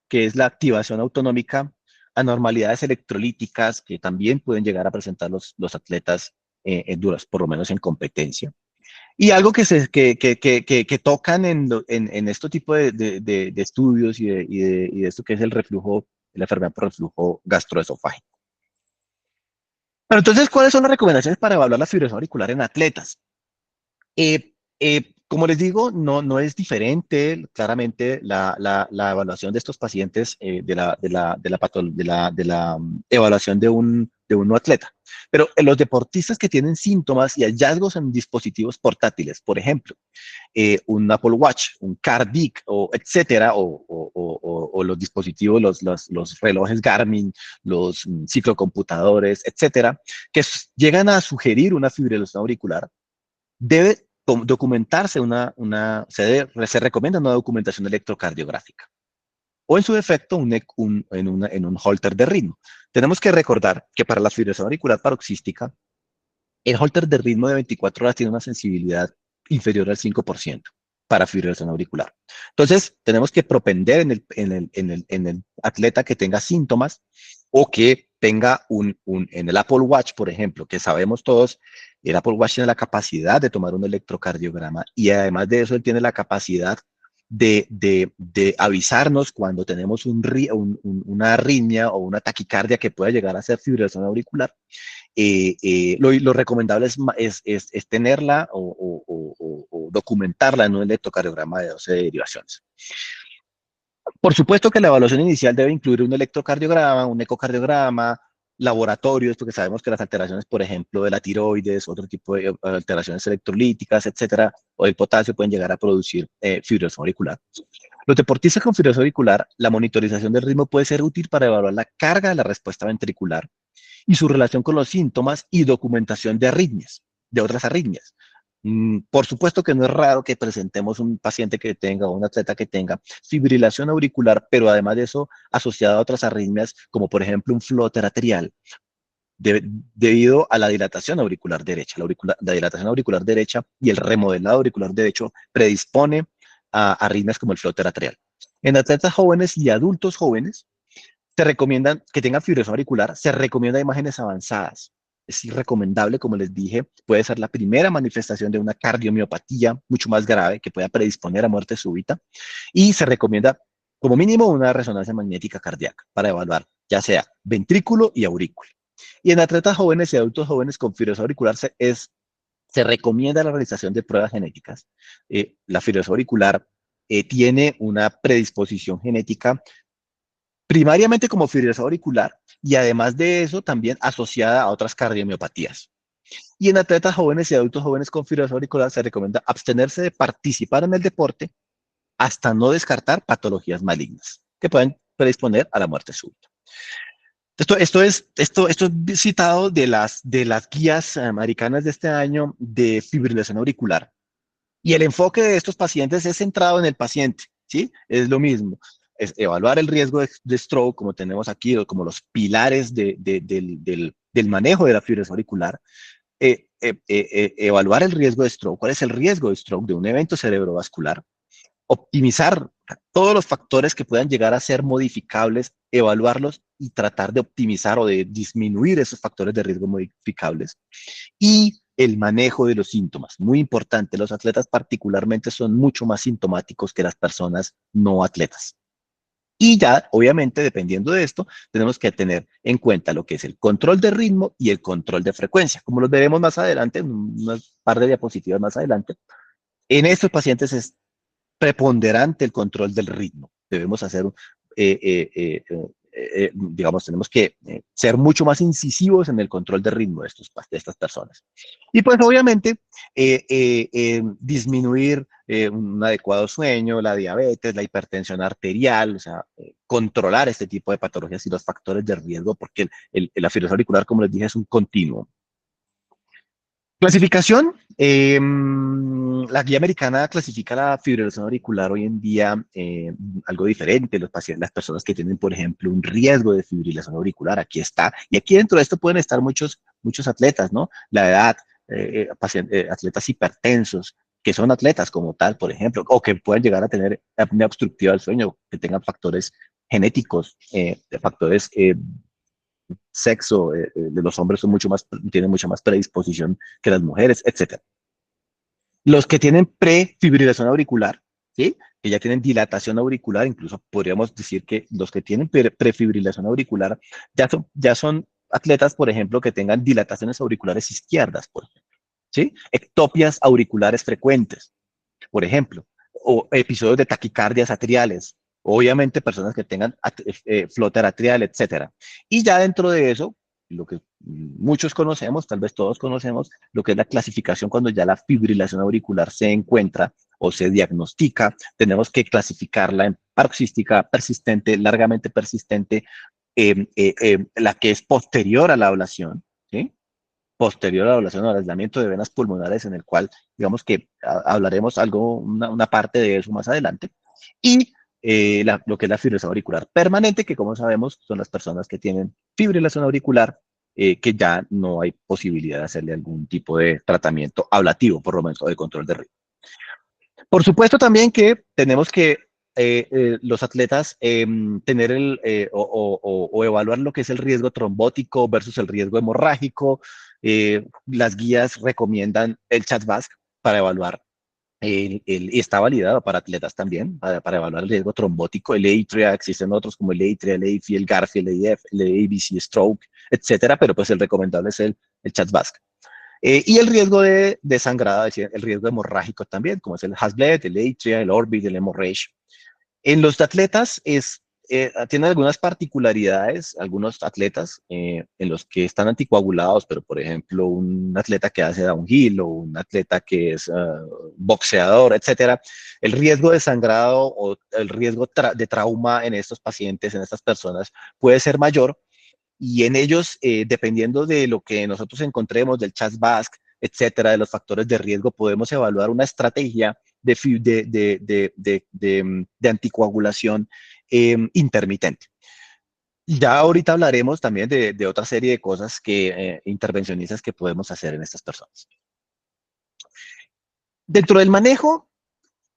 que es la activación autonómica, anormalidades electrolíticas que también pueden llegar a presentar los atletas en duras, por lo menos en competencia. Y algo que tocan en este tipo de estudios y de esto que es el reflujo, la enfermedad por reflujo gastroesofágico. Pero entonces, ¿cuáles son las recomendaciones para evaluar la fibrilación auricular en atletas? Como les digo, no es diferente claramente la evaluación de estos pacientes de la evaluación de un no atleta. Pero en los deportistas que tienen síntomas y hallazgos en dispositivos portátiles, por ejemplo, un Apple Watch, un Cardic, o etcétera, o los dispositivos, los relojes Garmin, los ciclocomputadores, etcétera, que llegan a sugerir una fibrilación auricular, debe documentarse se recomienda una documentación electrocardiográfica o en su defecto en un holter de ritmo. Tenemos que recordar que para la fibrilación auricular paroxística, el holter de ritmo de 24 horas tiene una sensibilidad inferior al 5% para fibrilación auricular. Entonces, tenemos que propender en el atleta que tenga síntomas o que tenga en el Apple Watch, por ejemplo, que sabemos todos, el Apple Watch tiene la capacidad de tomar un electrocardiograma y además de eso, él tiene la capacidad de avisarnos cuando tenemos una arritmia o una taquicardia que pueda llegar a ser fibrilación auricular. Lo recomendable es tenerla o documentarla en un electrocardiograma de 12 derivaciones. Por supuesto que la evaluación inicial debe incluir un electrocardiograma, un ecocardiograma, laboratorios, porque sabemos que las alteraciones, por ejemplo, de la tiroides, otro tipo de alteraciones electrolíticas, etcétera, o del potasio pueden llegar a producir fibrilación auricular. Los deportistas con fibrilación auricular, la monitorización del ritmo puede ser útil para evaluar la carga de la respuesta ventricular y su relación con los síntomas y documentación de arritmias, de otras arritmias. Por supuesto que no es raro que presentemos un paciente que tenga o un atleta que tenga fibrilación auricular, pero además de eso asociada a otras arritmias, como por ejemplo un flutter atrial, debido a la dilatación auricular derecha. La dilatación auricular derecha y el remodelado auricular derecho predispone a arritmias como el flutter atrial. En atletas jóvenes y adultos jóvenes, se recomiendan que tengan fibrilación auricular, se recomienda imágenes avanzadas. Es irrecomendable, como les dije, puede ser la primera manifestación de una cardiomiopatía mucho más grave que pueda predisponer a muerte súbita y se recomienda como mínimo una resonancia magnética cardíaca para evaluar ya sea ventrículo y aurícula. Y en atletas jóvenes y adultos jóvenes con fibrilación auricular se recomienda la realización de pruebas genéticas. La fibrilación auricular tiene una predisposición genética primariamente como fibrilación auricular y además de eso también asociada a otras cardiomiopatías. Y en atletas jóvenes y adultos jóvenes con fibrilación auricular se recomienda abstenerse de participar en el deporte hasta no descartar patologías malignas que pueden predisponer a la muerte súbita. Esto es citado de las guías americanas de este año de fibrilación auricular. Y el enfoque de estos pacientes es centrado en el paciente, ¿sí? Es lo mismo. Es evaluar el riesgo de stroke, como tenemos aquí, o como los pilares del manejo de la fibrilación auricular. Evaluar el riesgo de stroke. ¿Cuál es el riesgo de stroke de un evento cerebrovascular? Optimizar todos los factores que puedan llegar a ser modificables, evaluarlos y tratar de optimizar o de disminuir esos factores de riesgo modificables. Y el manejo de los síntomas, muy importante. Los atletas particularmente son mucho más sintomáticos que las personas no atletas. Y ya, obviamente, dependiendo de esto, tenemos que tener en cuenta lo que es el control de ritmo y el control de frecuencia, como los veremos más adelante, en un par de diapositivas más adelante. En estos pacientes es preponderante el control del ritmo. Debemos hacer, digamos, tenemos que ser mucho más incisivos en el control de ritmo de estas personas. Y pues obviamente disminuir un adecuado sueño, la diabetes, la hipertensión arterial, o sea, controlar este tipo de patologías y los factores de riesgo, porque la fibrilación auricular, como les dije, es un continuo. Clasificación. La guía americana clasifica la fibrilación auricular hoy en día algo diferente. Los pacientes, las personas que tienen, por ejemplo, un riesgo de fibrilación auricular, aquí está. Y aquí dentro de esto pueden estar muchos atletas, ¿no? La edad, atletas hipertensos, que son atletas como tal, por ejemplo, o que pueden llegar a tener apnea obstructiva del sueño, que tengan factores genéticos, factores sexo de los hombres tienen mucha más predisposición que las mujeres, etcétera. Los que tienen prefibrilación auricular, ¿sí? Que ya tienen dilatación auricular, incluso podríamos decir que los que tienen prefibrilación auricular ya son atletas, por ejemplo, que tengan dilataciones auriculares izquierdas, por ejemplo, ¿sí? Ectopias auriculares frecuentes. por ejemplo, o episodios de taquicardias atriales, obviamente personas que tengan flóter atrial, etcétera. Y ya dentro de eso, lo que muchos conocemos, tal vez todos conocemos, lo que es la clasificación cuando ya la fibrilación auricular se encuentra o se diagnostica, tenemos que clasificarla en paroxística, persistente, largamente persistente, la que es posterior a la ablación, ¿sí? Posterior a la ablación o al aislamiento de venas pulmonares, en el cual, digamos que hablaremos algo, una parte de eso más adelante, y lo que es la fibrilación auricular permanente, que como sabemos son las personas que tienen fibrilación auricular, que ya no hay posibilidad de hacerle algún tipo de tratamiento ablativo, por lo menos, o de control de ritmo. Por supuesto también que tenemos que los atletas tener o evaluar lo que es el riesgo trombótico versus el riesgo hemorrágico. Las guías recomiendan el CHA2-VASc para evaluar y está validado para atletas también, para evaluar el riesgo trombótico. El EITRIA, existen otros como el EITRIA, el EIFI, el GARFI, el EIF, el ABC Stroke, etcétera, pero pues el recomendable es el CHA2-VASc. Y el riesgo de sangrado, es decir, el riesgo hemorrágico también, como es el Hasbled, el Atria, el Orbit, el Hemorrhage. En los atletas tienen algunas particularidades, algunos atletas en los que están anticoagulados, pero por ejemplo un atleta que hace downhill o un atleta que es boxeador, etcétera, el riesgo de sangrado o el riesgo de trauma en estos pacientes, en estas personas, puede ser mayor, y en ellos, dependiendo de lo que nosotros encontremos, del CHA2-VASc, etcétera, de los factores de riesgo, podemos evaluar una estrategia de anticoagulación intermitente. Ya ahorita hablaremos también de otra serie de cosas intervencionistas que podemos hacer en estas personas. Dentro del manejo,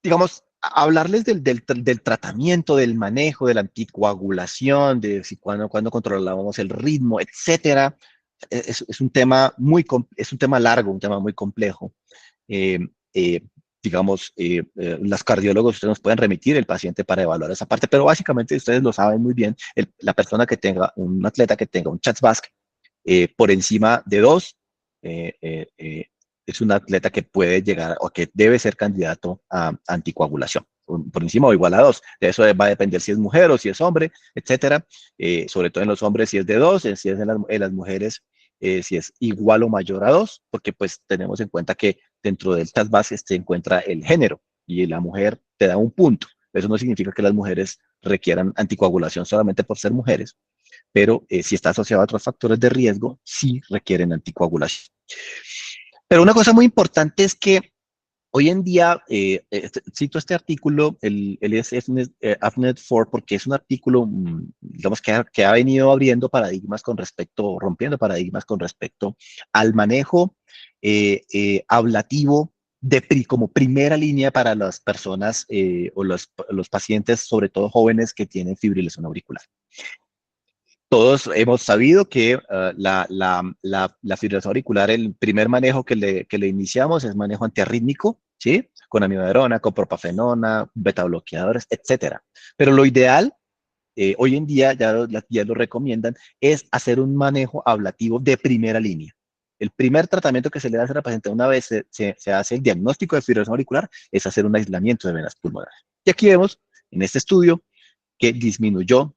digamos, hablarles del tratamiento, del manejo, de la anticoagulación, de si cuando controlábamos el ritmo, etcétera. Es un tema es un tema largo, un tema muy complejo. Eh, eh, digamos, los cardiólogos, ustedes nos pueden remitir el paciente para evaluar esa parte, pero básicamente ustedes lo saben muy bien, la persona que tenga, un atleta que tenga un CHA2-VASc por encima de 2, eh, eh, eh, es un atleta que puede llegar o que debe ser candidato a anticoagulación, por encima o igual a 2. De eso va a depender si es mujer o si es hombre, etcétera. Sobre todo en los hombres si es de 2, si es en las mujeres si es igual o mayor a 2, porque pues tenemos en cuenta que dentro del CHA2-VASc se encuentra el género y la mujer te da un punto. Eso no significa que las mujeres requieran anticoagulación solamente por ser mujeres, pero si está asociado a otros factores de riesgo, sí requieren anticoagulación. Pero una cosa muy importante es que hoy en día, cito este artículo, el AFNet 4, porque es un artículo, digamos, que ha venido abriendo paradigmas rompiendo paradigmas con respecto al manejo ablativo como primera línea para las personas o los pacientes, sobre todo jóvenes que tienen fibrilación auricular. Todos hemos sabido que la fibrilación auricular, el primer manejo que le iniciamos es manejo antiarrítmico, ¿sí? Con amiodarona, con propafenona, betabloqueadores, etcétera. Pero lo ideal, hoy en día ya lo recomiendan, es hacer un manejo ablativo de primera línea. El primer tratamiento que se le da a la paciente una vez se hace el diagnóstico de fibrilación auricular es hacer un aislamiento de venas pulmonares. Y aquí vemos en este estudio que disminuyó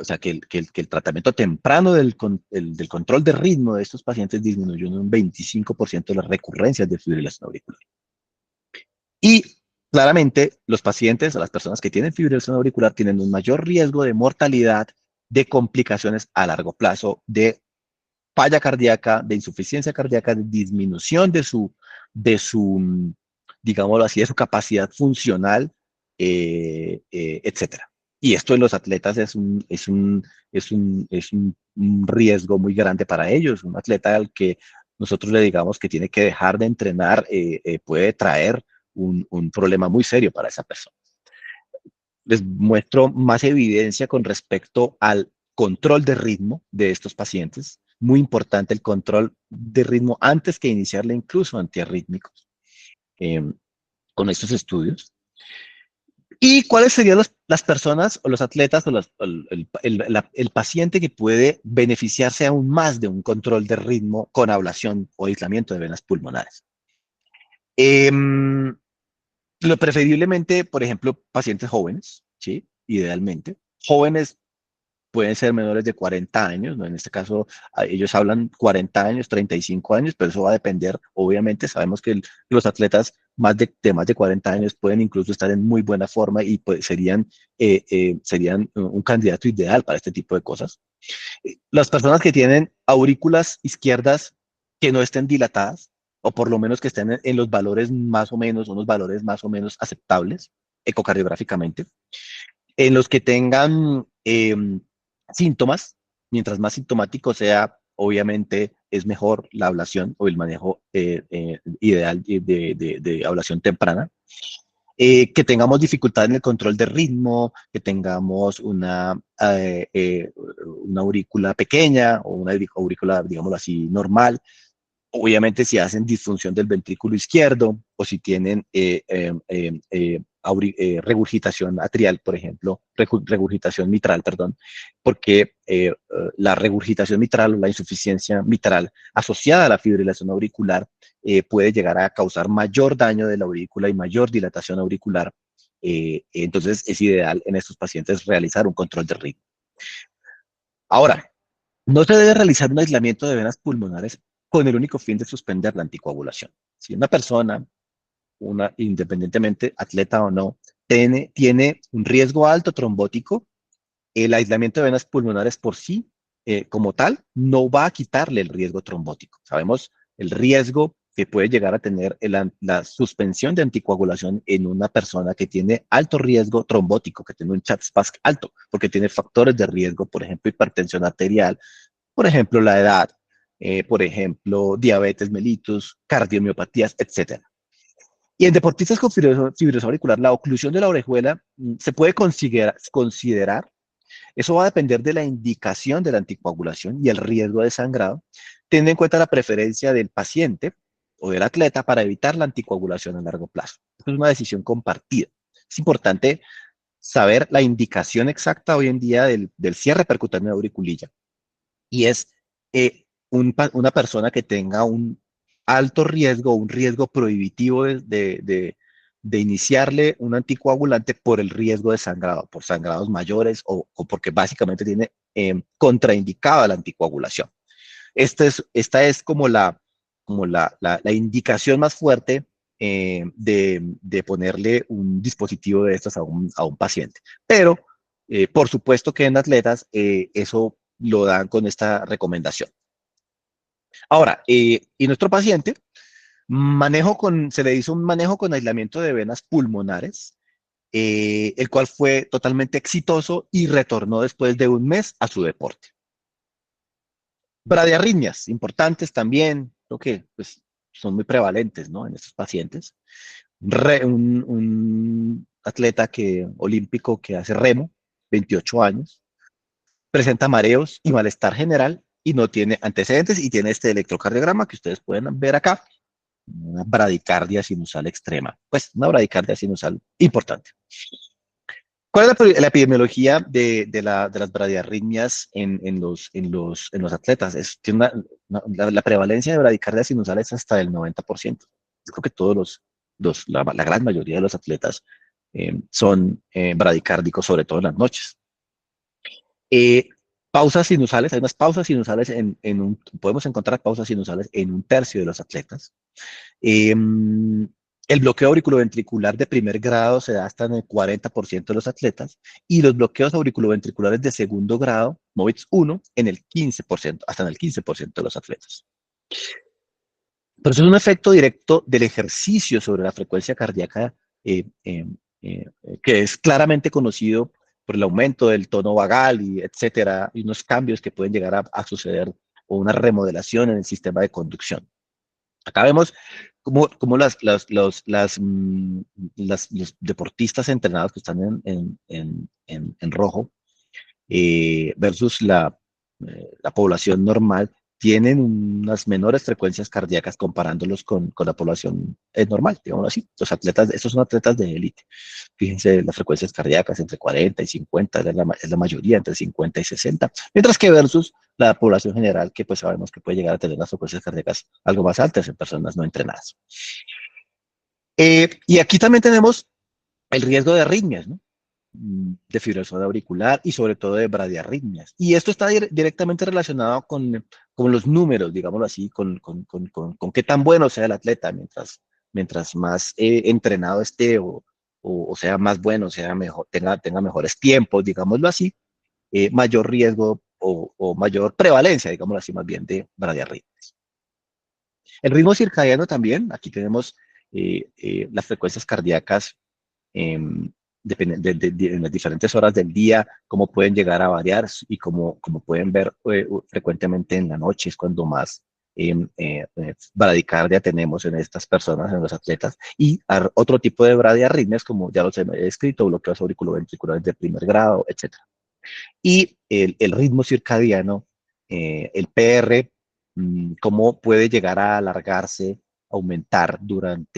o sea, que el tratamiento temprano del control de ritmo de estos pacientes disminuyó en un 25% las recurrencias de fibrilación auricular. Y claramente los pacientes, las personas que tienen fibrilación auricular, tienen un mayor riesgo de mortalidad, de complicaciones a largo plazo, de falla cardíaca, de insuficiencia cardíaca, de disminución de su, digámoslo así, de su capacidad funcional, etcétera. Y esto en los atletas es un riesgo muy grande para ellos. Un atleta al que nosotros le digamos que tiene que dejar de entrenar puede traer un problema muy serio para esa persona. Les muestro más evidencia con respecto al control de ritmo de estos pacientes. Muy importante el control de ritmo antes que iniciarle incluso antiarrítmicos eh, con estos estudios. ¿Y cuáles serían las personas o los atletas o el paciente que puede beneficiarse aún más de un control de ritmo con ablación o aislamiento de venas pulmonares? Lo preferiblemente, por ejemplo, pacientes jóvenes, ¿sí? Idealmente. Jóvenes pueden ser menores de 40 años, ¿no? En este caso, ellos hablan 40 años, 35 años, pero eso va a depender, obviamente, sabemos que los atletas de más de 40 años pueden incluso estar en muy buena forma y pues, serían un candidato ideal para este tipo de cosas. Las personas que tienen aurículas izquierdas que no estén dilatadas, o por lo menos que estén en los valores más o menos, unos valores más o menos aceptables ecocardiográficamente, en los que tengan síntomas, mientras más sintomático sea, obviamente es mejor la ablación o el manejo ideal de ablación temprana. Que tengamos dificultad en el control de ritmo, que tengamos una aurícula pequeña o una aurícula, digámoslo así, normal. Obviamente si hacen disfunción del ventrículo izquierdo o si tienen regurgitación atrial, por ejemplo, regurgitación mitral, perdón, porque la regurgitación mitral o la insuficiencia mitral asociada a la fibrilación auricular puede llegar a causar mayor daño de la aurícula y mayor dilatación auricular. Entonces es ideal en estos pacientes realizar un control de ritmo. Ahora, no se debe realizar un aislamiento de venas pulmonares con el único fin de suspender la anticoagulación. Si una persona, independientemente atleta o no, tiene un riesgo alto trombótico, el aislamiento de venas pulmonares por sí, como tal, no va a quitarle el riesgo trombótico. Sabemos el riesgo que puede llegar a tener la suspensión de anticoagulación en una persona que tiene alto riesgo trombótico, que tiene un CHA2-SPASC alto, porque tiene factores de riesgo, por ejemplo, hipertensión arterial, por ejemplo, la edad, por ejemplo, diabetes mellitus, cardiomiopatías, etcétera. Y en deportistas con fibrosis auricular, la oclusión de la orejuela se puede considerar, eso va a depender de la indicación de la anticoagulación y el riesgo de sangrado, teniendo en cuenta la preferencia del paciente o del atleta para evitar la anticoagulación a largo plazo. Esto es una decisión compartida. Es importante saber la indicación exacta hoy en día del cierre percutáneo de auriculilla y es una persona que tenga un alto riesgo, un riesgo prohibitivo de iniciarle un anticoagulante por el riesgo de sangrado, por sangrados mayores o porque básicamente tiene contraindicada la anticoagulación. Esta es como la indicación más fuerte de ponerle un dispositivo de estos a un paciente. Pero, por supuesto que en atletas eso lo dan con esta recomendación. Ahora, y nuestro paciente, se le hizo un manejo con aislamiento de venas pulmonares, el cual fue totalmente exitoso y retornó después de un mes a su deporte. Bradiarritmias, importantes también, creo que pues, son muy prevalentes, ¿no? En estos pacientes. Un atleta olímpico que hace remo, 28 años, presenta mareos y malestar general y no tiene antecedentes y tiene este electrocardiograma que ustedes pueden ver acá, una bradicardia sinusal extrema, pues una bradicardia sinusal importante. ¿Cuál es la epidemiología de las bradiarritmias en los atletas? Tiene la prevalencia de bradicardia sinusal es hasta el 90%. Yo creo que la gran mayoría de los atletas son bradicárdicos, sobre todo en las noches. Eh, Pausas sinusales, hay unas pausas sinusales podemos encontrar pausas sinusales en un tercio de los atletas. Eh, el bloqueo auriculoventricular de primer grado se da hasta en el 40% de los atletas y los bloqueos auriculoventriculares de segundo grado, MOVITS 1, en el 15%, hasta en el 15% de los atletas. Pero eso es un efecto directo del ejercicio sobre la frecuencia cardíaca eh, eh, eh, que es claramente conocido por el aumento del tono vagal y etcétera, y unos cambios que pueden llegar a suceder o una remodelación en el sistema de conducción. Acá vemos cómo los deportistas entrenados que están en rojo versus la población normal tienen unas menores frecuencias cardíacas comparándolos con la población normal, digamos así. Estos son atletas de élite. Fíjense las frecuencias cardíacas entre 40 y 50, es la mayoría entre 50 y 60, mientras que versus la población general, que pues sabemos que puede llegar a tener las frecuencias cardíacas algo más altas en personas no entrenadas. Y aquí también tenemos el riesgo de arritmias, ¿no? De fibrilación auricular y sobre todo de bradiarritmias. Y esto está directamente relacionado con los números, digámoslo así, con qué tan bueno sea el atleta, mientras más entrenado esté o sea más bueno, sea mejor, tenga mejores tiempos, digámoslo así, mayor riesgo o mayor prevalencia, digámoslo así, más bien de bradiarritmias. El ritmo circadiano también, aquí tenemos las frecuencias cardíacas eh, en las diferentes horas del día, cómo pueden llegar a variar y como pueden ver frecuentemente en la noche es cuando más bradicardia tenemos en estas personas, en los atletas, y otro tipo de bradiarritmias, como ya los he descrito, bloqueos auriculoventriculares de primer grado, etcétera. Y el ritmo circadiano, el PR, cómo puede llegar a alargarse, aumentar durante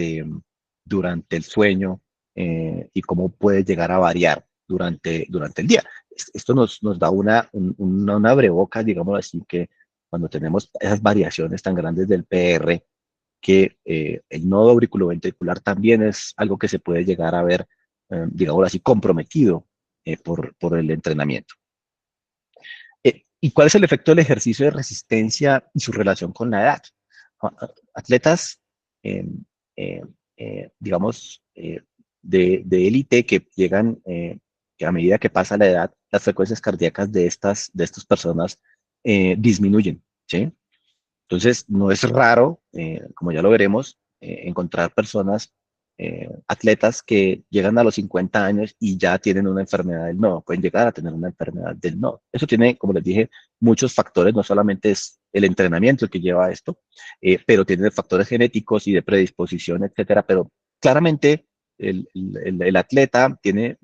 el sueño y cómo puede llegar a variar durante el día. Esto nos da una abreboca, digamos así, que cuando tenemos esas variaciones tan grandes del PR, que el nodo auriculoventricular también es algo que se puede llegar a ver, digamos así, comprometido por el entrenamiento. ¿Y cuál es el efecto del ejercicio de resistencia y su relación con la edad? Atletas, eh, eh, digamos, de élite que llegan, que a medida que pasa la edad, las frecuencias cardíacas de estas personas disminuyen, ¿sí? Entonces, no es raro, como ya lo veremos, encontrar personas, atletas que llegan a los 50 años y ya tienen una enfermedad del nodo, pueden llegar a tener una enfermedad del nodo. Eso tiene, como les dije, muchos factores, no solamente es el entrenamiento el que lleva a esto, pero tiene factores genéticos y de predisposición, etcétera, pero claramente el atleta tiene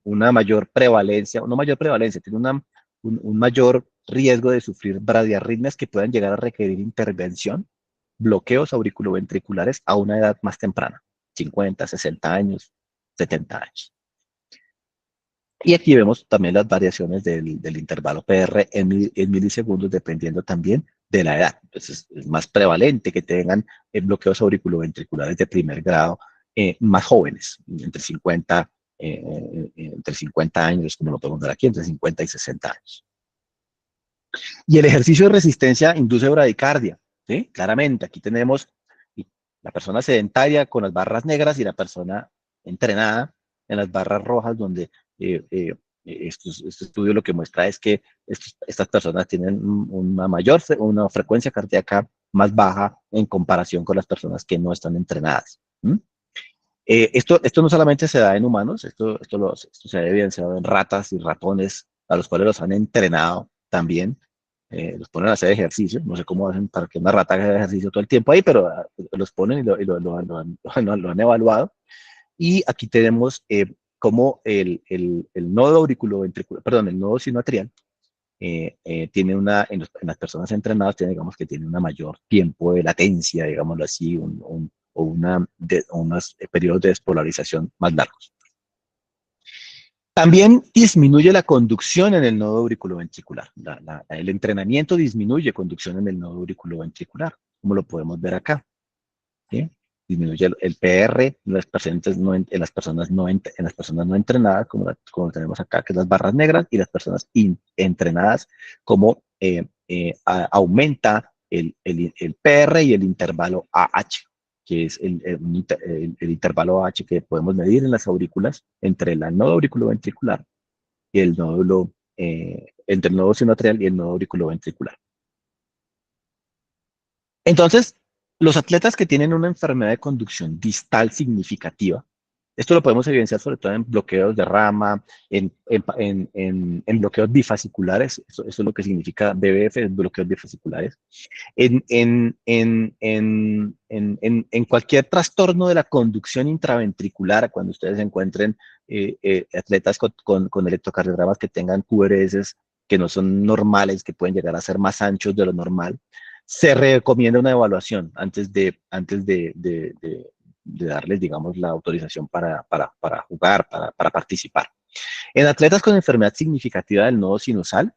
una mayor prevalencia, no mayor prevalencia, tiene un mayor riesgo de sufrir bradiarritmias que puedan llegar a requerir intervención, bloqueos auriculoventriculares a una edad más temprana, 50, 60 años, 70 años. Y aquí vemos también las variaciones del intervalo PR en milisegundos, dependiendo también de la edad. Entonces, es más prevalente que tengan bloqueos auriculoventriculares de primer grado más jóvenes, entre 50 años, como lo podemos ver aquí, entre 50 y 60 años. Y el ejercicio de resistencia induce bradicardia, ¿sí? Claramente, aquí tenemos la persona sedentaria con las barras negras y la persona entrenada en las barras rojas, donde este estudio lo que muestra es que estas personas tienen una frecuencia cardíaca más baja en comparación con las personas que no están entrenadas. Esto no solamente se da en humanos, esto se ha evidenciado en ratas y ratones a los cuales los han entrenado también, los ponen a hacer ejercicio, no sé cómo hacen para que una rata haga ejercicio todo el tiempo ahí, pero los ponen lo han evaluado. Y aquí tenemos cómo el nodo auriculoventricular, perdón, el nodo sinoatrial, tiene en las personas entrenadas, digamos que tiene una mayor tiempo de latencia, digámoslo así, o unos periodos de despolarización más largos. También disminuye la conducción en el nodo auriculoventricular. El entrenamiento disminuye conducción en el nodo auriculoventricular, como lo podemos ver acá. ¿Sí? Disminuye el PR en las personas no entrenadas, como tenemos acá, que es las barras negras, y las personas entrenadas, como aumenta el PR y el intervalo AH, que es el intervalo AH que podemos medir en las aurículas entre el nodo auriculoventricular y entre el nodo sinoatrial y el nodo auriculoventricular. Entonces, los atletas que tienen una enfermedad de conducción distal significativa, esto lo podemos evidenciar sobre todo en bloqueos de rama, en bloqueos bifasciculares, eso es lo que significa BBF, bloqueos bifasciculares, en cualquier trastorno de la conducción intraventricular, cuando ustedes encuentren atletas con electrocardiogramas que tengan QRS que no son normales, que pueden llegar a ser más anchos de lo normal, se recomienda una evaluación antes de darles, digamos, la autorización para jugar, para participar. En atletas con enfermedad significativa del nodo sinusal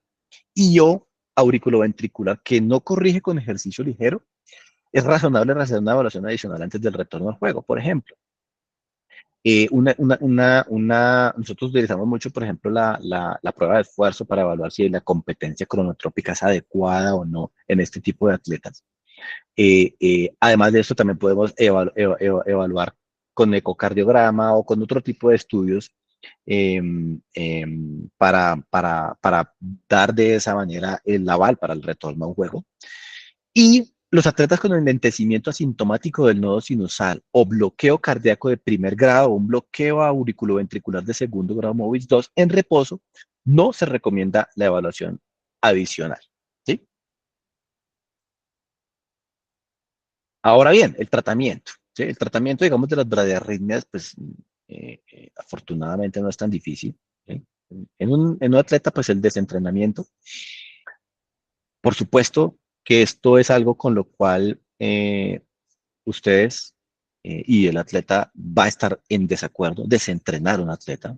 y o auriculoventricular que no corrige con ejercicio ligero, es razonable realizar una evaluación adicional antes del retorno al juego, por ejemplo. Nosotros utilizamos mucho, por ejemplo, la prueba de esfuerzo para evaluar si la competencia cronotrópica es adecuada o no en este tipo de atletas. Además de eso, también podemos evaluar con ecocardiograma o con otro tipo de estudios para dar de esa manera el aval para el retorno a un juego. Y los atletas con enlentecimiento asintomático del nodo sinusal o bloqueo cardíaco de primer grado o un bloqueo auriculoventricular de segundo grado MOVIS 2 en reposo, no se recomienda la evaluación adicional. ¿Sí? Ahora bien, el tratamiento. ¿Sí? El tratamiento, digamos, de las bradiarritmias, pues afortunadamente no es tan difícil. ¿Sí? En un atleta, pues el desentrenamiento. Por supuesto que esto es algo con lo cual ustedes y el atleta va a estar en desacuerdo, desentrenar a un atleta.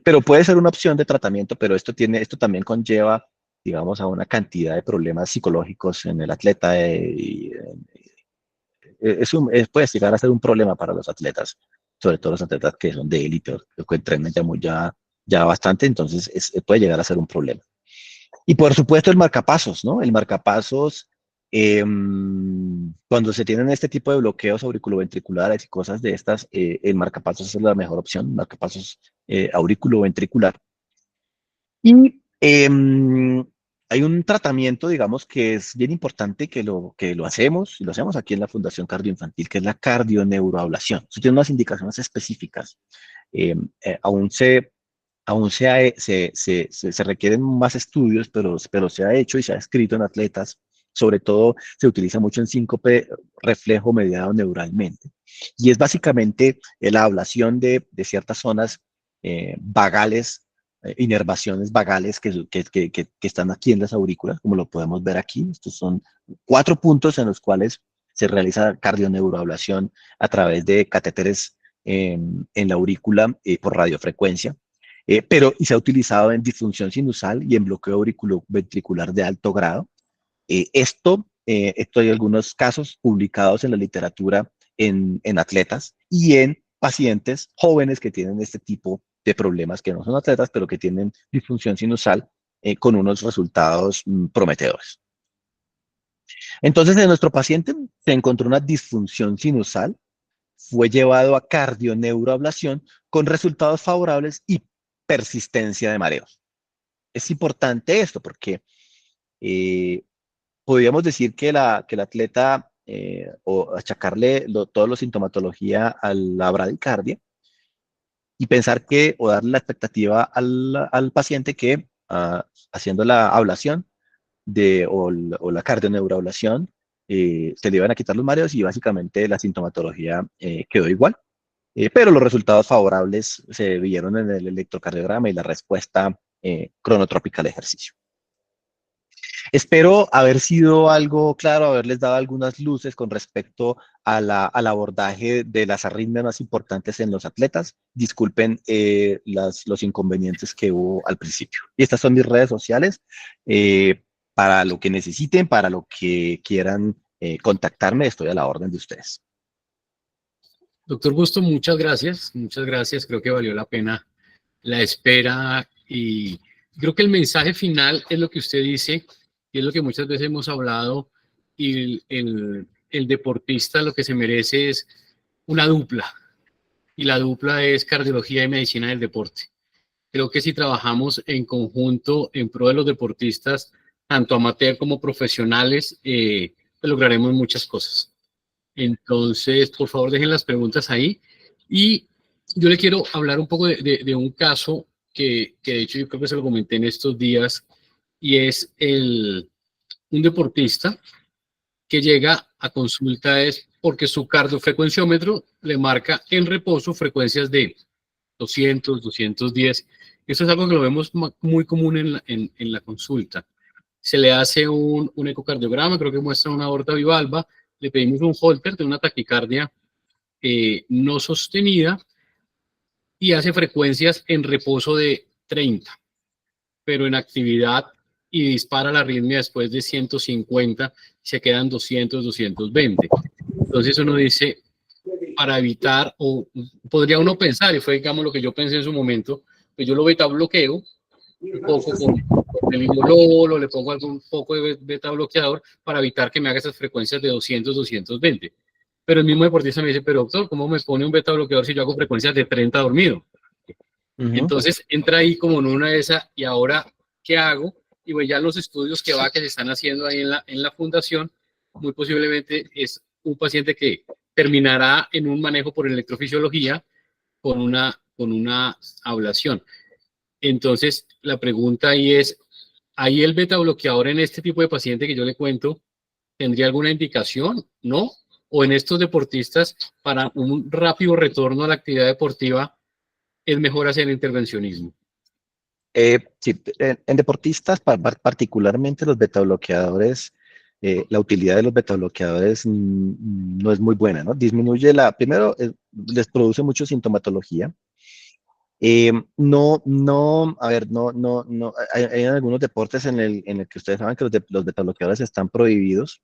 Pero puede ser una opción de tratamiento, pero esto también conlleva, digamos, a una cantidad de problemas psicológicos en el atleta. Puede llegar a ser un problema para los atletas, sobre todo los atletas que son de élite, que entrenan ya bastante, entonces puede llegar a ser un problema. Y por supuesto el marcapasos, ¿no? El marcapasos, cuando se tienen este tipo de bloqueos auriculoventriculares y cosas de estas, el marcapasos es la mejor opción, marcapasos auriculoventricular. Y hay un tratamiento, digamos, que es bien importante que lo hacemos, y lo hacemos aquí en la Fundación Cardioinfantil, que es la cardioneuroablación. Eso tiene unas indicaciones específicas. Eh, eh, aún se, aún se requieren más estudios, pero se ha hecho y se ha escrito en atletas. Sobre todo se utiliza mucho en síncope reflejo mediado neuralmente. Y es básicamente la ablación de ciertas zonas vagales, inervaciones vagales que están aquí en las aurículas, como lo podemos ver aquí. Estos son 4 puntos en los cuales se realiza cardioneuroablación a través de catéteres en la aurícula por radiofrecuencia. Y se ha utilizado en disfunción sinusal y en bloqueo auriculoventricular de alto grado. Esto hay algunos casos publicados en la literatura en atletas y en pacientes jóvenes que tienen este tipo de problemas, que no son atletas, pero que tienen disfunción sinusal con unos resultados prometedores. Entonces, en nuestro paciente se encontró una disfunción sinusal, fue llevado a cardioneuroablación con resultados favorables y persistencia de mareos. Es importante esto porque eh, podríamos decir que el atleta o achacarle toda la sintomatología a la bradicardia y pensar que o darle la expectativa al paciente que haciendo la ablación o la cardioneuroablación se le iban a quitar los mareos y básicamente la sintomatología quedó igual. Pero los resultados favorables se vieron en el electrocardiograma y la respuesta cronotrópica al ejercicio. Espero haber sido algo claro, haberles dado algunas luces con respecto al abordaje de las arritmias más importantes en los atletas. Disculpen los inconvenientes que hubo al principio. Y estas son mis redes sociales. Para lo que necesiten, para lo que quieran contactarme, estoy a la orden de ustedes. Doctor Busto, muchas gracias. Muchas gracias. Creo que valió la pena la espera y creo que el mensaje final es lo que usted dice y es lo que muchas veces hemos hablado y el deportista lo que se merece es una dupla y la dupla es cardiología y medicina del deporte. Creo que si trabajamos en conjunto en pro de los deportistas, tanto amateur como profesionales, lograremos muchas cosas. Entonces, por favor, dejen las preguntas ahí. Y yo le quiero hablar un poco de un caso que de hecho yo creo que se lo comenté en estos días, y es un deportista que llega a consulta es porque su cardiofrecuenciómetro le marca en reposo frecuencias de 200, 210. Eso es algo que lo vemos muy común en la consulta. Se le hace un ecocardiograma, creo que muestra una aorta bivalva, le pedimos un Holter de una taquicardia no sostenida y hace frecuencias en reposo de 30, pero en actividad y dispara la arritmia después de 150, se quedan 200, 220. Entonces uno dice, para evitar, o podría uno pensar, y fue digamos lo que yo pensé en su momento, que yo lo beta bloqueo, un poco con el inmunolol, o le pongo algún poco de beta bloqueador para evitar que me haga esas frecuencias de 200, 220. Pero el mismo deportista me dice, pero doctor, ¿cómo me pone un beta bloqueador si yo hago frecuencias de 30 dormido? Entonces entra ahí como en una de esas, y ahora, ¿qué hago? Y pues ya los estudios que se están haciendo ahí en la fundación, muy posiblemente es un paciente que terminará en un manejo por electrofisiología con una ablación. Entonces, la pregunta ahí es, ¿ahí el beta bloqueador en este tipo de paciente que yo le cuento tendría alguna indicación? ¿No? O en estos deportistas, para un rápido retorno a la actividad deportiva, es mejor hacer intervencionismo. Sí, en deportistas, particularmente los betabloqueadores, la utilidad de los betabloqueadores no es muy buena, ¿no? Disminuye primero, les produce mucho sintomatología. A ver, no, hay algunos deportes en el que ustedes saben que los betabloqueadores están prohibidos.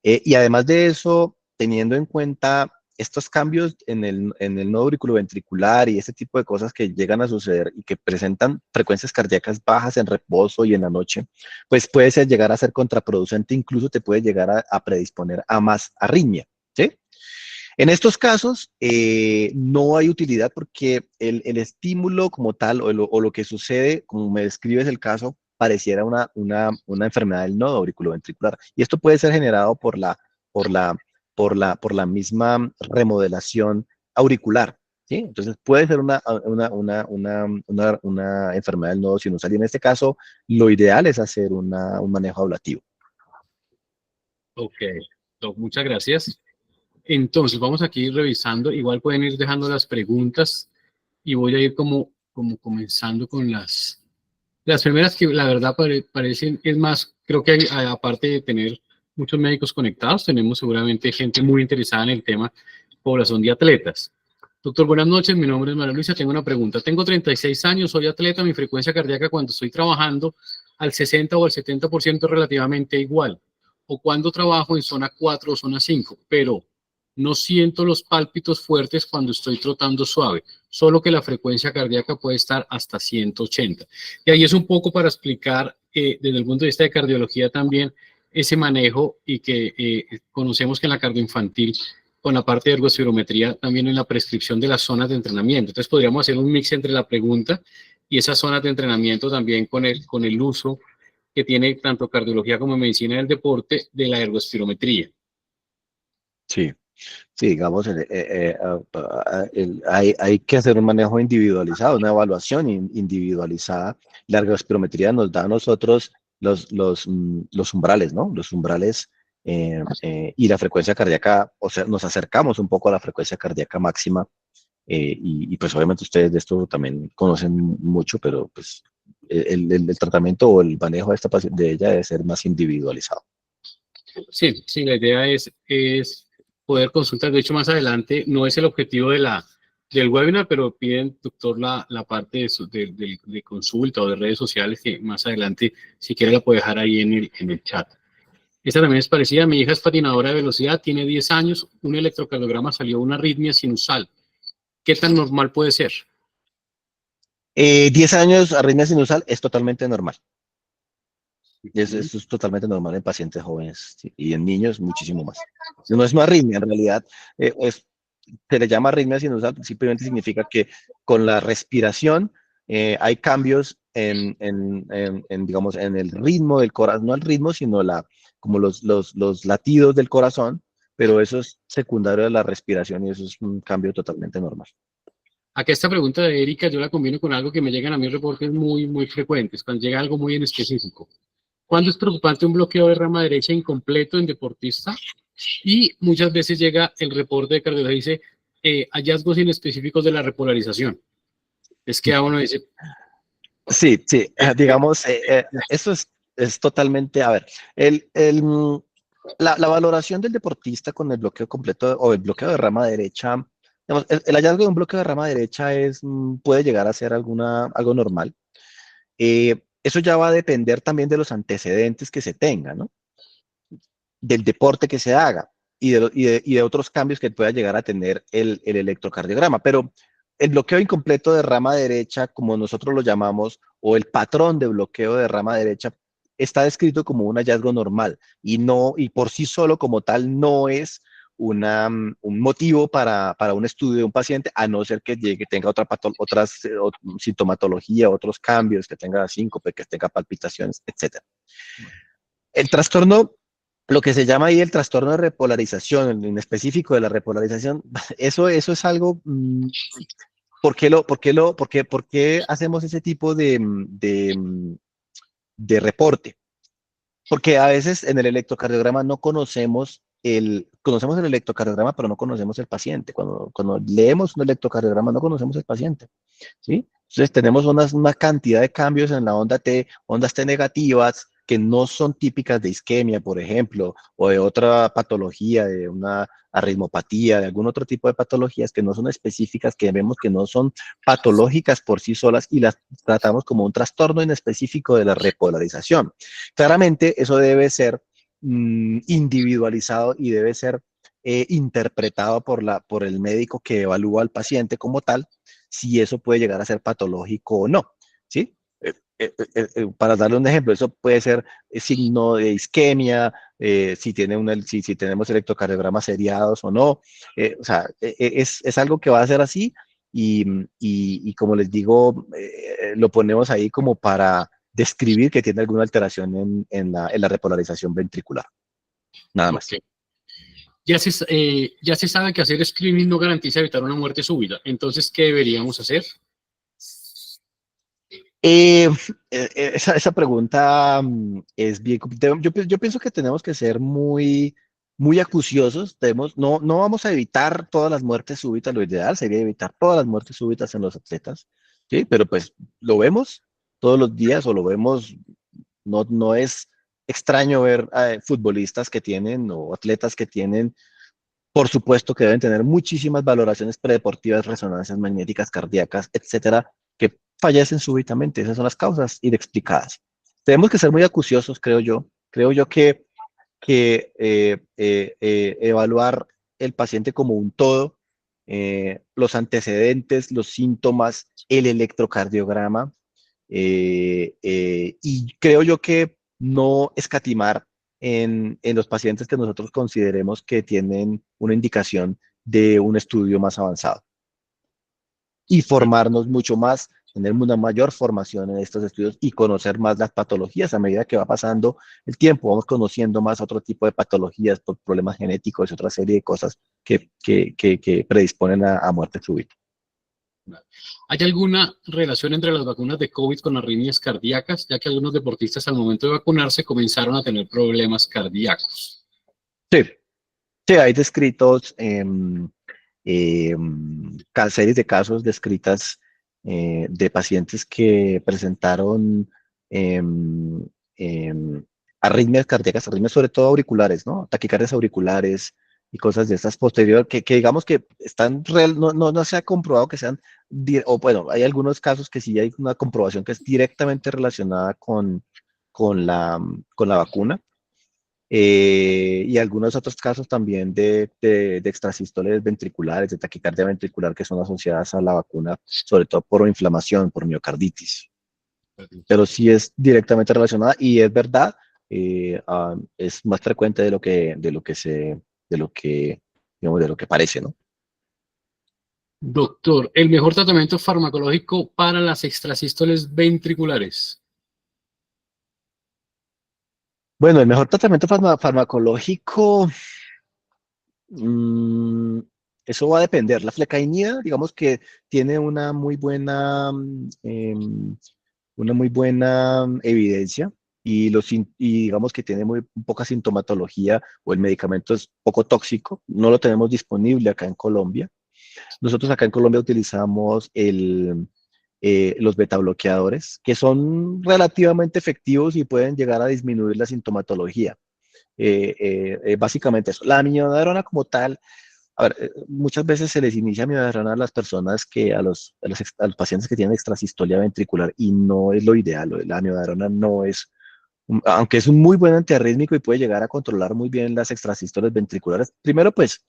Y además de eso, teniendo en cuenta estos cambios en el nodo auriculoventricular y este tipo de cosas que llegan a suceder y que presentan frecuencias cardíacas bajas en reposo y en la noche, pues llegar a ser contraproducente, incluso te puede llegar a predisponer a más arritmia, ¿sí? En estos casos, no hay utilidad porque el estímulo como tal o lo que sucede, como me describes el caso, pareciera una enfermedad del nodo auriculoventricular. Y esto puede ser generado por la, por la misma remodelación auricular. ¿Sí? Entonces puede ser una enfermedad del nodo sinusal. Y en este caso, lo ideal es hacer un manejo ablativo. Ok, muchas gracias. Entonces, vamos aquí revisando. Igual pueden ir dejando las preguntas y voy a ir como comenzando con las primeras que la verdad parecen, es más, creo que aparte de tener muchos médicos conectados, tenemos seguramente gente muy interesada en el tema, población de atletas. Doctor, buenas noches, mi nombre es María Luisa, tengo una pregunta. Tengo 36 años, soy atleta, mi frecuencia cardíaca cuando estoy trabajando al 60 o al 70% relativamente igual, o cuando trabajo en zona 4 o zona 5, pero no siento los pálpitos fuertes cuando estoy trotando suave, solo que la frecuencia cardíaca puede estar hasta 180. Y ahí es un poco para explicar desde el punto de vista de cardiología también ese manejo y que conocemos que en la cardioinfantil con la parte de ergospirometría también en la prescripción de las zonas de entrenamiento. Entonces podríamos hacer un mix entre la pregunta y esas zonas de entrenamiento también con el uso que tiene tanto cardiología como medicina del deporte de la ergospirometría. Sí. Sí, digamos, hay que hacer un manejo individualizado, una evaluación individualizada. La ergospirometría nos da a nosotros los umbrales, ¿no? Los umbrales y la frecuencia cardíaca, o sea, nos acercamos un poco a la frecuencia cardíaca máxima y pues obviamente ustedes de esto también conocen mucho, pero pues el tratamiento o el manejo de esta paciente, de ella debe ser más individualizado. Sí, sí, la idea es poder consultar. De hecho, más adelante no es el objetivo del webinar, pero piden, doctor, la parte de consulta o de redes sociales que más adelante, si quiere, la puede dejar ahí en el chat. Esta también es parecida. Mi hija es patinadora de velocidad, tiene 10 años, un electrocardiograma salió una arritmia sinusal. ¿Qué tan normal puede ser? 10 años arritmia sinusal es totalmente normal. Eso es totalmente normal en pacientes jóvenes, ¿sí? Y en niños muchísimo más. No es una arritmia, en realidad se le llama arritmia sinusal, simplemente significa que con la respiración hay cambios digamos, en el ritmo del corazón, no el ritmo, sino como los latidos del corazón, pero eso es secundario de la respiración y eso es un cambio totalmente normal. Acá esta pregunta de Erika yo la combino con algo que me llegan a mí reportes muy, muy frecuentes, cuando llega algo muy en específico. ¿Cuándo es preocupante un bloqueo de rama derecha incompleto en deportista? Y muchas veces llega el reporte de cardiología y dice hallazgos inespecíficos de la repolarización. Es que a uno dice... Sí, sí, digamos, eso es totalmente, a ver, la valoración del deportista con el bloqueo completo o el bloqueo de rama derecha, digamos, el hallazgo de un bloqueo de rama derecha puede llegar a ser algo normal. Eso ya va a depender también de los antecedentes que se tengan, ¿no? Del deporte que se haga y de otros cambios que pueda llegar a tener el electrocardiograma. Pero el bloqueo incompleto de rama derecha, como nosotros lo llamamos, o el patrón de bloqueo de rama derecha, está descrito como un hallazgo normal y por sí solo como tal no es un motivo para un estudio de un paciente, a no ser que llegue, tenga otras sintomatología, otros cambios, que tenga síncope, que tenga palpitaciones, etcétera. El trastorno, lo que se llama ahí el trastorno de repolarización, en específico de la repolarización, eso es algo, ¿por qué hacemos ese tipo de reporte? Porque a veces en el electrocardiograma no conocemos el electrocardiograma, pero no conocemos el paciente. Cuando leemos un electrocardiograma no conocemos el paciente, ¿sí? Entonces tenemos una cantidad de cambios en la onda T, ondas T negativas, que no son típicas de isquemia, por ejemplo, o de otra patología, de una arritmopatía, de algún otro tipo de patologías que no son específicas, que vemos que no son patológicas por sí solas y las tratamos como un trastorno en específico de la repolarización. Claramente eso debe ser individualizado y debe ser interpretado por el médico que evalúa al paciente como tal, si eso puede llegar a ser patológico o no, ¿sí? Para darle un ejemplo, eso puede ser signo de isquemia, si tenemos electrocardiogramas seriados o no. O sea, es algo que va a ser así y como les digo, lo ponemos ahí como para describir que tiene alguna alteración en la repolarización ventricular. Nada más. Ok. Ya se sabe que hacer screening no garantiza evitar una muerte súbita. Entonces, ¿qué deberíamos hacer? Eh, esa pregunta es bien. Yo pienso que tenemos que ser muy acuciosos. No vamos a evitar todas las muertes súbitas. Lo ideal sería evitar todas las muertes súbitas en los atletas, ¿sí? Pero pues lo vemos todos los días o lo vemos. No es extraño ver futbolistas que tienen o atletas que tienen, por supuesto que deben tener muchísimas valoraciones predeportivas, resonancias magnéticas cardíacas, etcétera, que fallecen súbitamente. Esas son las causas inexplicadas. Tenemos que ser muy acuciosos, creo yo. Creo yo que evaluar el paciente como un todo, los antecedentes, los síntomas, el electrocardiograma, y creo yo que no escatimar en los pacientes que nosotros consideremos que tienen una indicación de un estudio más avanzado y formarnos mucho más, tener una mayor formación en estos estudios y conocer más las patologías a medida que va pasando el tiempo. Vamos conociendo más otro tipo de patologías por problemas genéticos y otra serie de cosas que predisponen a muerte súbita. ¿Hay alguna relación entre las vacunas de COVID con arritmias cardíacas, ya que algunos deportistas al momento de vacunarse comenzaron a tener problemas cardíacos? Sí, sí, hay descritos series de casos descritas de pacientes que presentaron em, arritmias cardíacas, arritmias sobre todo auriculares, ¿no? Taquicardias auriculares y cosas de estas posterior, que digamos que están no se ha comprobado que sean, o bueno, hay algunos casos que sí hay una comprobación que es directamente relacionada con con la vacuna, y algunos otros casos también de extrasístoles ventriculares, de taquicardia ventricular que son asociadas a la vacuna, sobre todo por inflamación, por miocarditis. Pero sí es directamente relacionada y es verdad, es más frecuente de lo que parece, ¿no? Doctor, ¿el mejor tratamiento farmacológico para las extrasístoles ventriculares? Bueno, el mejor tratamiento farmacológico, Mm, eso va a depender. La flecainida, digamos que tiene una muy buena evidencia y digamos que tiene muy poca sintomatología o el medicamento es poco tóxico. No lo tenemos disponible acá en Colombia. Nosotros acá en Colombia utilizamos los beta bloqueadores, que son relativamente efectivos y pueden llegar a disminuir la sintomatología. Básicamente eso. La amiodarona como tal, a ver, muchas veces se les inicia amiodarona a las personas a los pacientes que tienen extrasistolia ventricular y no es lo ideal. La amiodarona no es aunque es un muy buen antiarrítmico y puede llegar a controlar muy bien las extrasístoles ventriculares, primero pues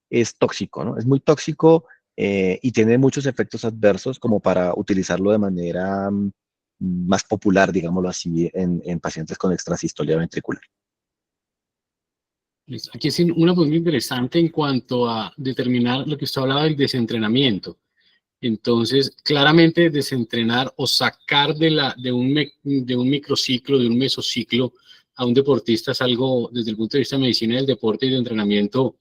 es tóxico, ¿no? Es muy tóxico y tiene muchos efectos adversos como para utilizarlo de manera más popular, digámoslo así, en pacientes con extrasistolia ventricular. Listo. Aquí es una pregunta interesante en cuanto a determinar lo que usted hablaba del desentrenamiento. Entonces, claramente desentrenar o sacar de un microciclo, de un mesociclo a un deportista es algo, desde el punto de vista de medicina del deporte y de entrenamiento,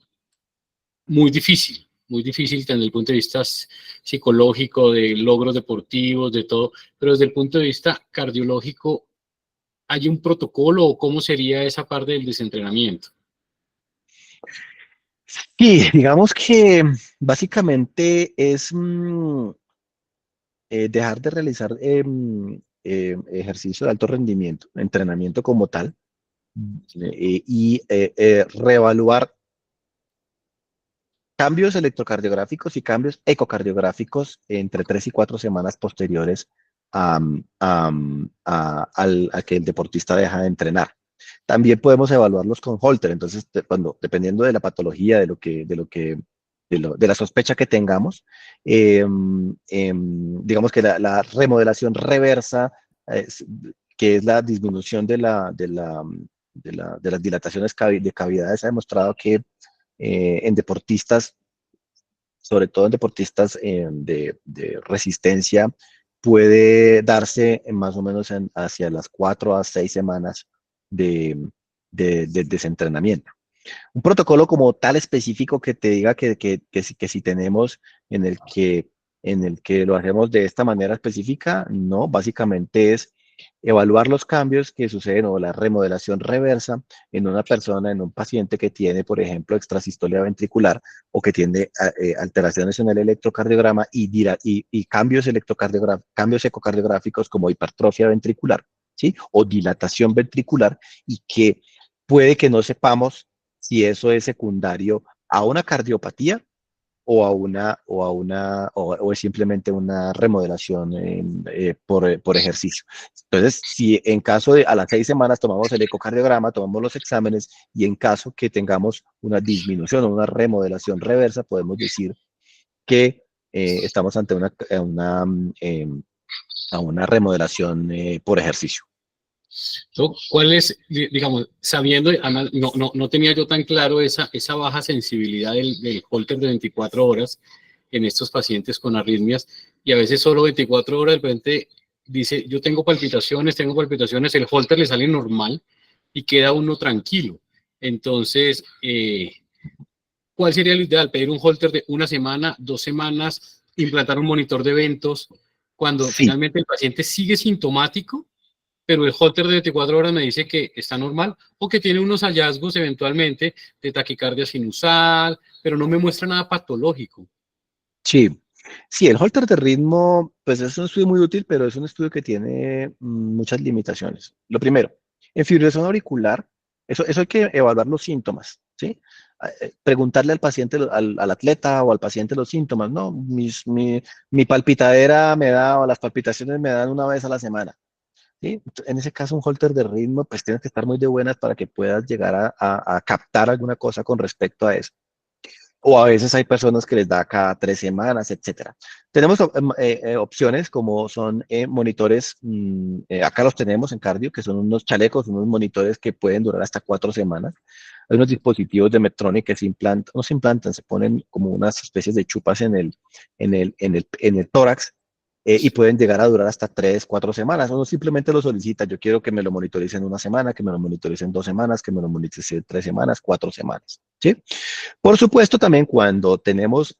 muy difícil desde el punto de vista psicológico, de logros deportivos, de todo, pero desde el punto de vista cardiológico, ¿hay un protocolo o cómo sería esa parte del desentrenamiento? Y digamos que básicamente es dejar de realizar ejercicio de alto rendimiento, entrenamiento como tal, y reevaluar cambios electrocardiográficos y cambios ecocardiográficos entre 3 y 4 semanas posteriores a que el deportista deja de entrenar. También podemos evaluarlos con Holter, entonces dependiendo de la patología, de la sospecha que tengamos, digamos que la remodelación reversa, eh, que es la disminución de las dilataciones de cavidades, ha demostrado que en deportistas, sobre todo en deportistas de resistencia, puede darse más o menos hacia las 4 a 6 semanas de, de desentrenamiento. Un protocolo como tal específico que te diga que si tenemos en en el que lo hacemos de esta manera específica, no, básicamente es evaluar los cambios que suceden o la remodelación reversa en una persona, en un paciente que tiene, por ejemplo, extrasistolia ventricular o que tiene alteraciones en el electrocardiograma y cambios, cambios ecocardiográficos como hipertrofia ventricular, ¿sí? O dilatación ventricular y que puede que no sepamos si eso es secundario a una cardiopatía o es simplemente una remodelación por ejercicio. Entonces, si en caso de a las 6 semanas tomamos el ecocardiograma, tomamos los exámenes y en caso que tengamos una disminución o una remodelación reversa, podemos decir que estamos ante a una remodelación por ejercicio. ¿Cuál es, digamos, sabiendo, además, no tenía yo tan claro esa baja sensibilidad del Holter de 24 horas en estos pacientes con arritmias, y a veces solo 24 horas el paciente dice, yo tengo palpitaciones, el Holter le sale normal y queda uno tranquilo. Entonces, ¿cuál sería lo ideal? ¿Pedir un Holter de 1 semana, 2 semanas, implantar un monitor de eventos, cuando Sí, finalmente el paciente sigue sintomático, pero el Holter de 24 horas me dice que está normal o que tiene unos hallazgos eventualmente de taquicardia sinusal, pero no me muestra nada patológico? sí, sí, el Holter de ritmo, pues es un estudio muy útil, pero es un estudio que tiene muchas limitaciones. Lo primero, en fibrilación auricular, eso hay que evaluar los síntomas, ¿sí? Preguntarle al paciente, al atleta o al paciente los síntomas, ¿no? Mi palpitadera me da, o las palpitaciones me dan 1 vez a la semana, ¿sí? En ese caso, un Holter de ritmo, pues tienes que estar muy de buenas para que puedas llegar a captar alguna cosa con respecto a eso. O a veces hay personas que les da cada 3 semanas, etcétera. Tenemos opciones como son monitores, acá los tenemos en cardio, que son unos chalecos, unos monitores que pueden durar hasta 4 semanas. Hay unos dispositivos de Medtronic que no se implantan, se ponen como unas especies de chupas en el tórax y pueden llegar a durar hasta 3, 4 semanas. Uno simplemente lo solicita. Yo quiero que me lo monitoricen 1 semana, que me lo monitoricen 2 semanas, que me lo monitoricen 3 semanas, 4 semanas. ¿Sí? Por supuesto, también cuando tenemos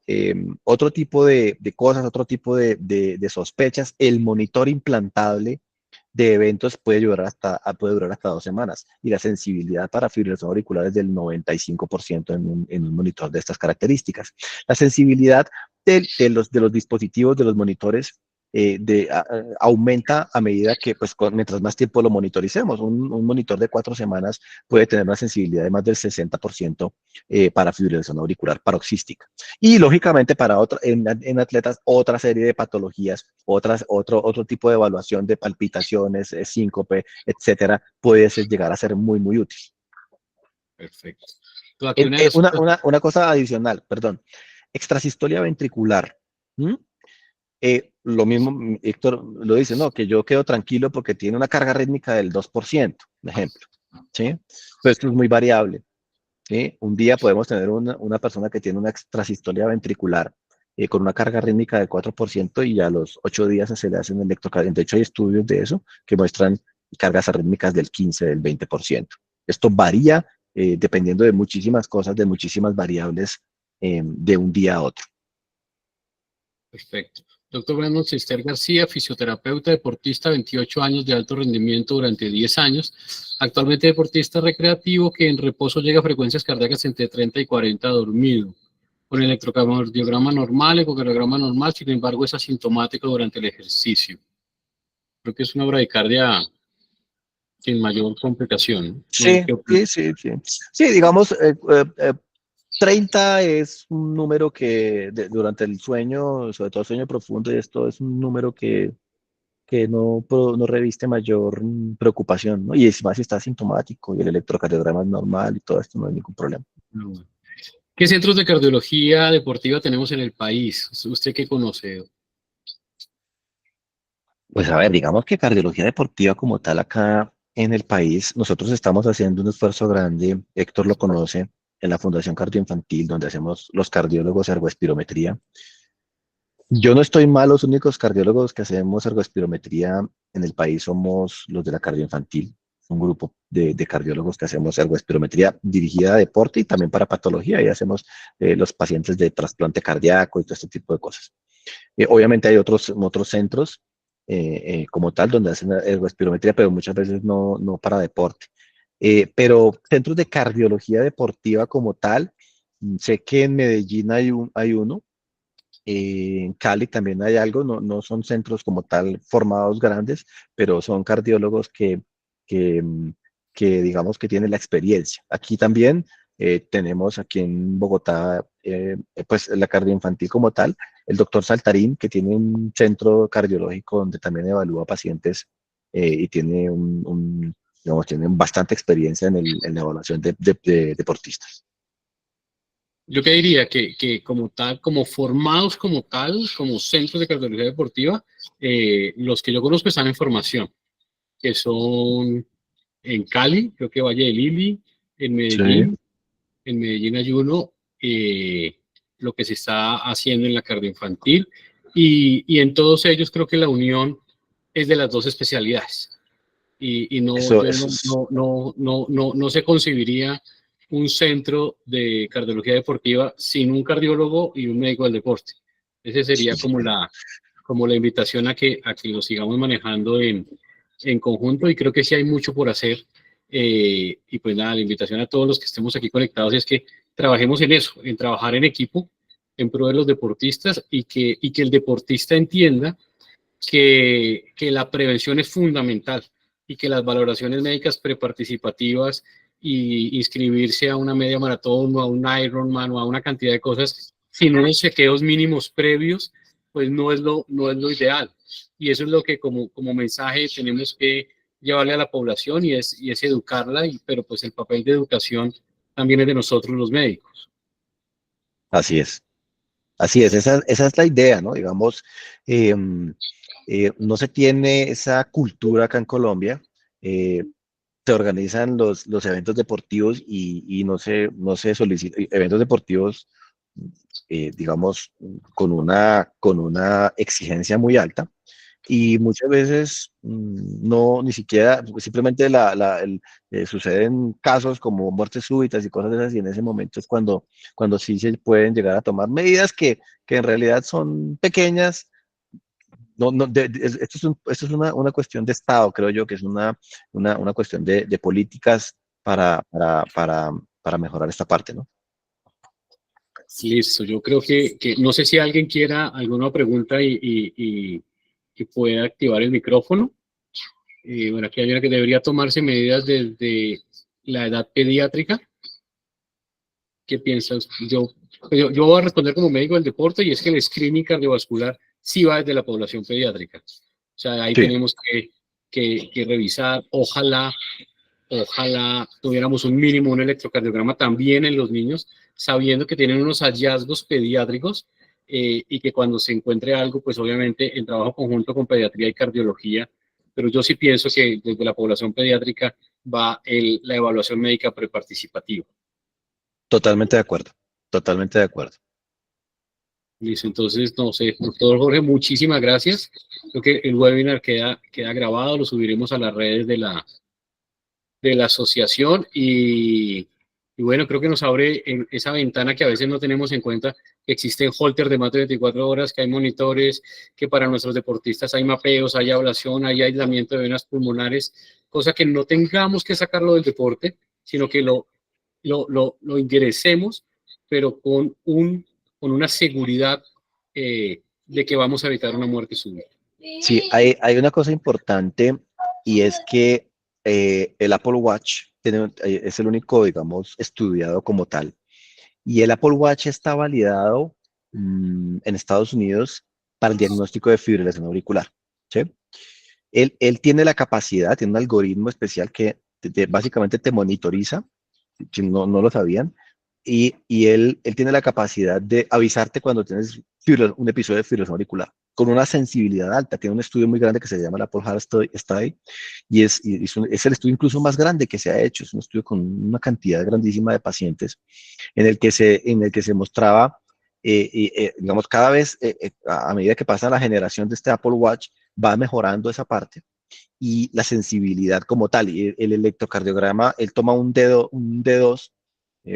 otro tipo de cosas, otro tipo de sospechas, el monitor implantable de eventos puede durar hasta 2 semanas y la sensibilidad para fibrilación auricular es del 95% en un monitor de estas características. La sensibilidad de los dispositivos, de los monitores, aumenta a medida que, pues, mientras más tiempo lo monitoricemos. Un monitor de 4 semanas puede tener una sensibilidad de más del 60% para fibrilación auricular paroxística. Y lógicamente en atletas otra serie de patologías, otro tipo de evaluación de palpitaciones, síncope, etcétera, puede llegar a ser muy, muy útil. Perfecto. Aquí una cosa adicional, perdón. Extrasistolia ventricular. Lo mismo, Héctor lo dice, ¿no? Que yo quedo tranquilo porque tiene una carga rítmica del 2%, por ejemplo. ¿Sí? Pero esto es muy variable. ¿Sí? Un día podemos tener una persona que tiene una extrasistolia ventricular con una carga rítmica del 4% y a los 8 días se le hacen electrocardiograma. De hecho, hay estudios de eso que muestran cargas arrítmicas del 15, del 20%. Esto varía dependiendo de muchísimas cosas, de muchísimas variables de un día a otro. Perfecto. Doctor Brandon Cister García, fisioterapeuta, deportista, 28 años de alto rendimiento durante 10 años. Actualmente deportista recreativo que en reposo llega a frecuencias cardíacas entre 30 y 40 dormido. Con electrocardiograma normal, ecocardiograma normal, sin embargo es asintomático durante el ejercicio. Creo que es una bradicardia sin mayor complicación. Sí, sí, digamos, 30 es un número que durante el sueño, sobre todo el sueño profundo, y esto es un número que no reviste mayor preocupación, ¿no? Y es más si está asintomático y el electrocardiograma es normal y todo esto, no hay ningún problema. ¿Qué centros de cardiología deportiva tenemos en el país? ¿Usted qué conoce? Pues a ver, digamos que cardiología deportiva como tal acá en el país, nosotros estamos haciendo un esfuerzo grande, Héctor lo conoce, en la Fundación Cardioinfantil, donde hacemos los cardiólogos ergoespirometría. Yo no estoy mal, los únicos cardiólogos que hacemos ergoespirometría en el país somos los de la Cardioinfantil, un grupo de cardiólogos que hacemos ergoespirometría dirigida a deporte y también para patología, y hacemos los pacientes de trasplante cardíaco y todo este tipo de cosas. Obviamente hay otros centros como tal donde hacen ergoespirometría, pero muchas veces no para deporte. Pero centros de cardiología deportiva como tal, sé que en Medellín hay uno, en Cali también hay algo, no son centros como tal formados grandes, pero son cardiólogos que, mm, que digamos que tienen la experiencia. Aquí también tenemos aquí en Bogotá, pues la cardioinfantil como tal, el doctor Saltarín, que tiene un centro cardiológico donde también evalúa pacientes y tiene digamos, tiene bastante experiencia en la evaluación de deportistas. Yo qué diría que como tal, como formados como tal, como centros de cardiología deportiva, los que yo conozco están en formación, que son en Cali, creo que Valle del Lili, en Sí. Medellín, en Medellín hay uno, lo que se está haciendo en la cardioinfantil, y en todos ellos creo que la unión es de las dos especialidades. Y no, Eso, yo eso es. no se concibiría un centro de cardiología deportiva sin un cardiólogo y un médico del deporte. Ese sería como la invitación a que lo sigamos manejando en conjunto, y creo que sí hay mucho por hacer. Y pues nada, la invitación a todos los que estemos aquí conectados es que trabajemos en eso, en trabajar en equipo, en pro de los deportistas, y que el deportista entienda que la prevención es fundamental y que las valoraciones médicas preparticipativas y inscribirse a una media maratón o a un Ironman o a una cantidad de cosas sin unos chequeos mínimos previos, pues no es lo ideal. Y eso es lo que como mensaje tenemos que llevarle a la población, y es educarla, pero pues el papel de educación también es de nosotros los médicos. Así es. Así es, esa es la idea, ¿no? Digamos, eh, no se tiene esa cultura acá en Colombia. Se organizan los eventos deportivos y no se solicitan eventos deportivos, digamos, con una exigencia muy alta. Y muchas veces no, ni siquiera, pues, simplemente suceden casos como muertes súbitas y cosas de esas, y en ese momento es cuando sí se pueden llegar a tomar medidas que en realidad son pequeñas. No, no, esto es una cuestión de Estado, creo yo, que es una cuestión de políticas para mejorar esta parte, ¿no? Listo, yo creo que no sé si alguien quiera alguna pregunta y que pueda activar el micrófono. Bueno, aquí hay una que debería tomarse medidas desde la edad pediátrica. ¿Qué piensas? Yo voy a responder como médico del deporte, y es que el screening cardiovascular sí va desde la población pediátrica. O sea, ahí Sí, tenemos que revisar. Ojalá tuviéramos un mínimo, un electrocardiograma también en los niños, sabiendo que tienen unos hallazgos pediátricos, y que cuando se encuentre algo, pues obviamente en trabajo conjunto con pediatría y cardiología, pero yo sí pienso que desde la población pediátrica va la evaluación médica preparticipativa. totalmente de acuerdo, totalmente de acuerdo. Listo, entonces, no sé, doctor Jorge, muchísimas gracias. Creo que el webinar queda grabado, lo subiremos a las redes de la asociación, y bueno, creo que nos abre en esa ventana que a veces no tenemos en cuenta, que existen holter de más de 24 horas, que hay monitores, que para nuestros deportistas hay mapeos, hay ablación, hay aislamiento de venas pulmonares, cosa que no tengamos que sacarlo del deporte, sino que lo ingresemos, pero con una seguridad, de que vamos a evitar una muerte súbita. Sí, hay una cosa importante, y es que el Apple Watch es el único, digamos, estudiado como tal. Y el Apple Watch está validado en Estados Unidos para el diagnóstico de fibrilación auricular. ¿Sí? Él tiene la capacidad, tiene un algoritmo especial que básicamente te monitoriza, si no lo sabían, y él tiene la capacidad de avisarte cuando tienes un episodio de fibrilación auricular, con una sensibilidad alta. Tiene un estudio muy grande que se llama el Apple Heart Study, es el estudio incluso más grande que se ha hecho. Es un estudio con una cantidad grandísima de pacientes, en el que se mostraba, digamos, cada vez, a medida que pasa la generación de este Apple Watch, va mejorando esa parte y la sensibilidad como tal. Y el electrocardiograma, él toma un D2,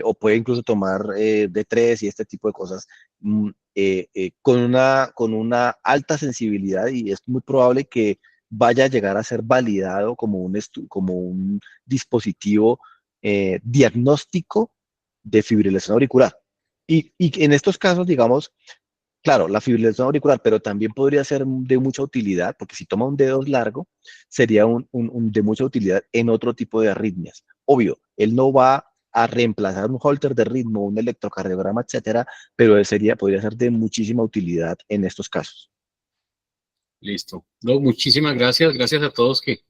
o puede incluso tomar D3 y este tipo de cosas, con una alta sensibilidad, y es muy probable que vaya a llegar a ser validado como un dispositivo diagnóstico de fibrilación auricular. Y en estos casos, digamos, claro, la fibrilación auricular, pero también podría ser de mucha utilidad, porque si toma un dedo largo, sería de mucha utilidad en otro tipo de arritmias. Obvio, él no va a reemplazar un holter de ritmo, un electrocardiograma, etcétera, pero podría ser de muchísima utilidad en estos casos. Listo. No, muchísimas gracias. Gracias a todos, que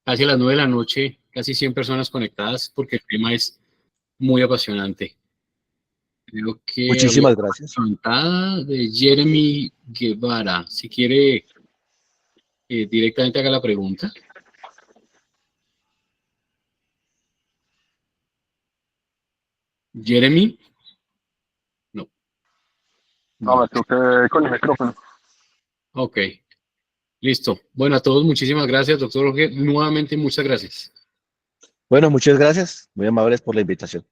casi a las 9 de la noche, casi 100 personas conectadas, porque el tema es muy apasionante. Creo que había Muchísimas una gracias. pregunta de Jeremy Guevara. Si quiere, directamente haga la pregunta. Jeremy. No. No, No. me toqué con el micrófono. Ok. Listo. Bueno, a todos, muchísimas gracias, doctor Jorge. Nuevamente, muchas gracias. Bueno, muchas gracias. Muy amables por la invitación.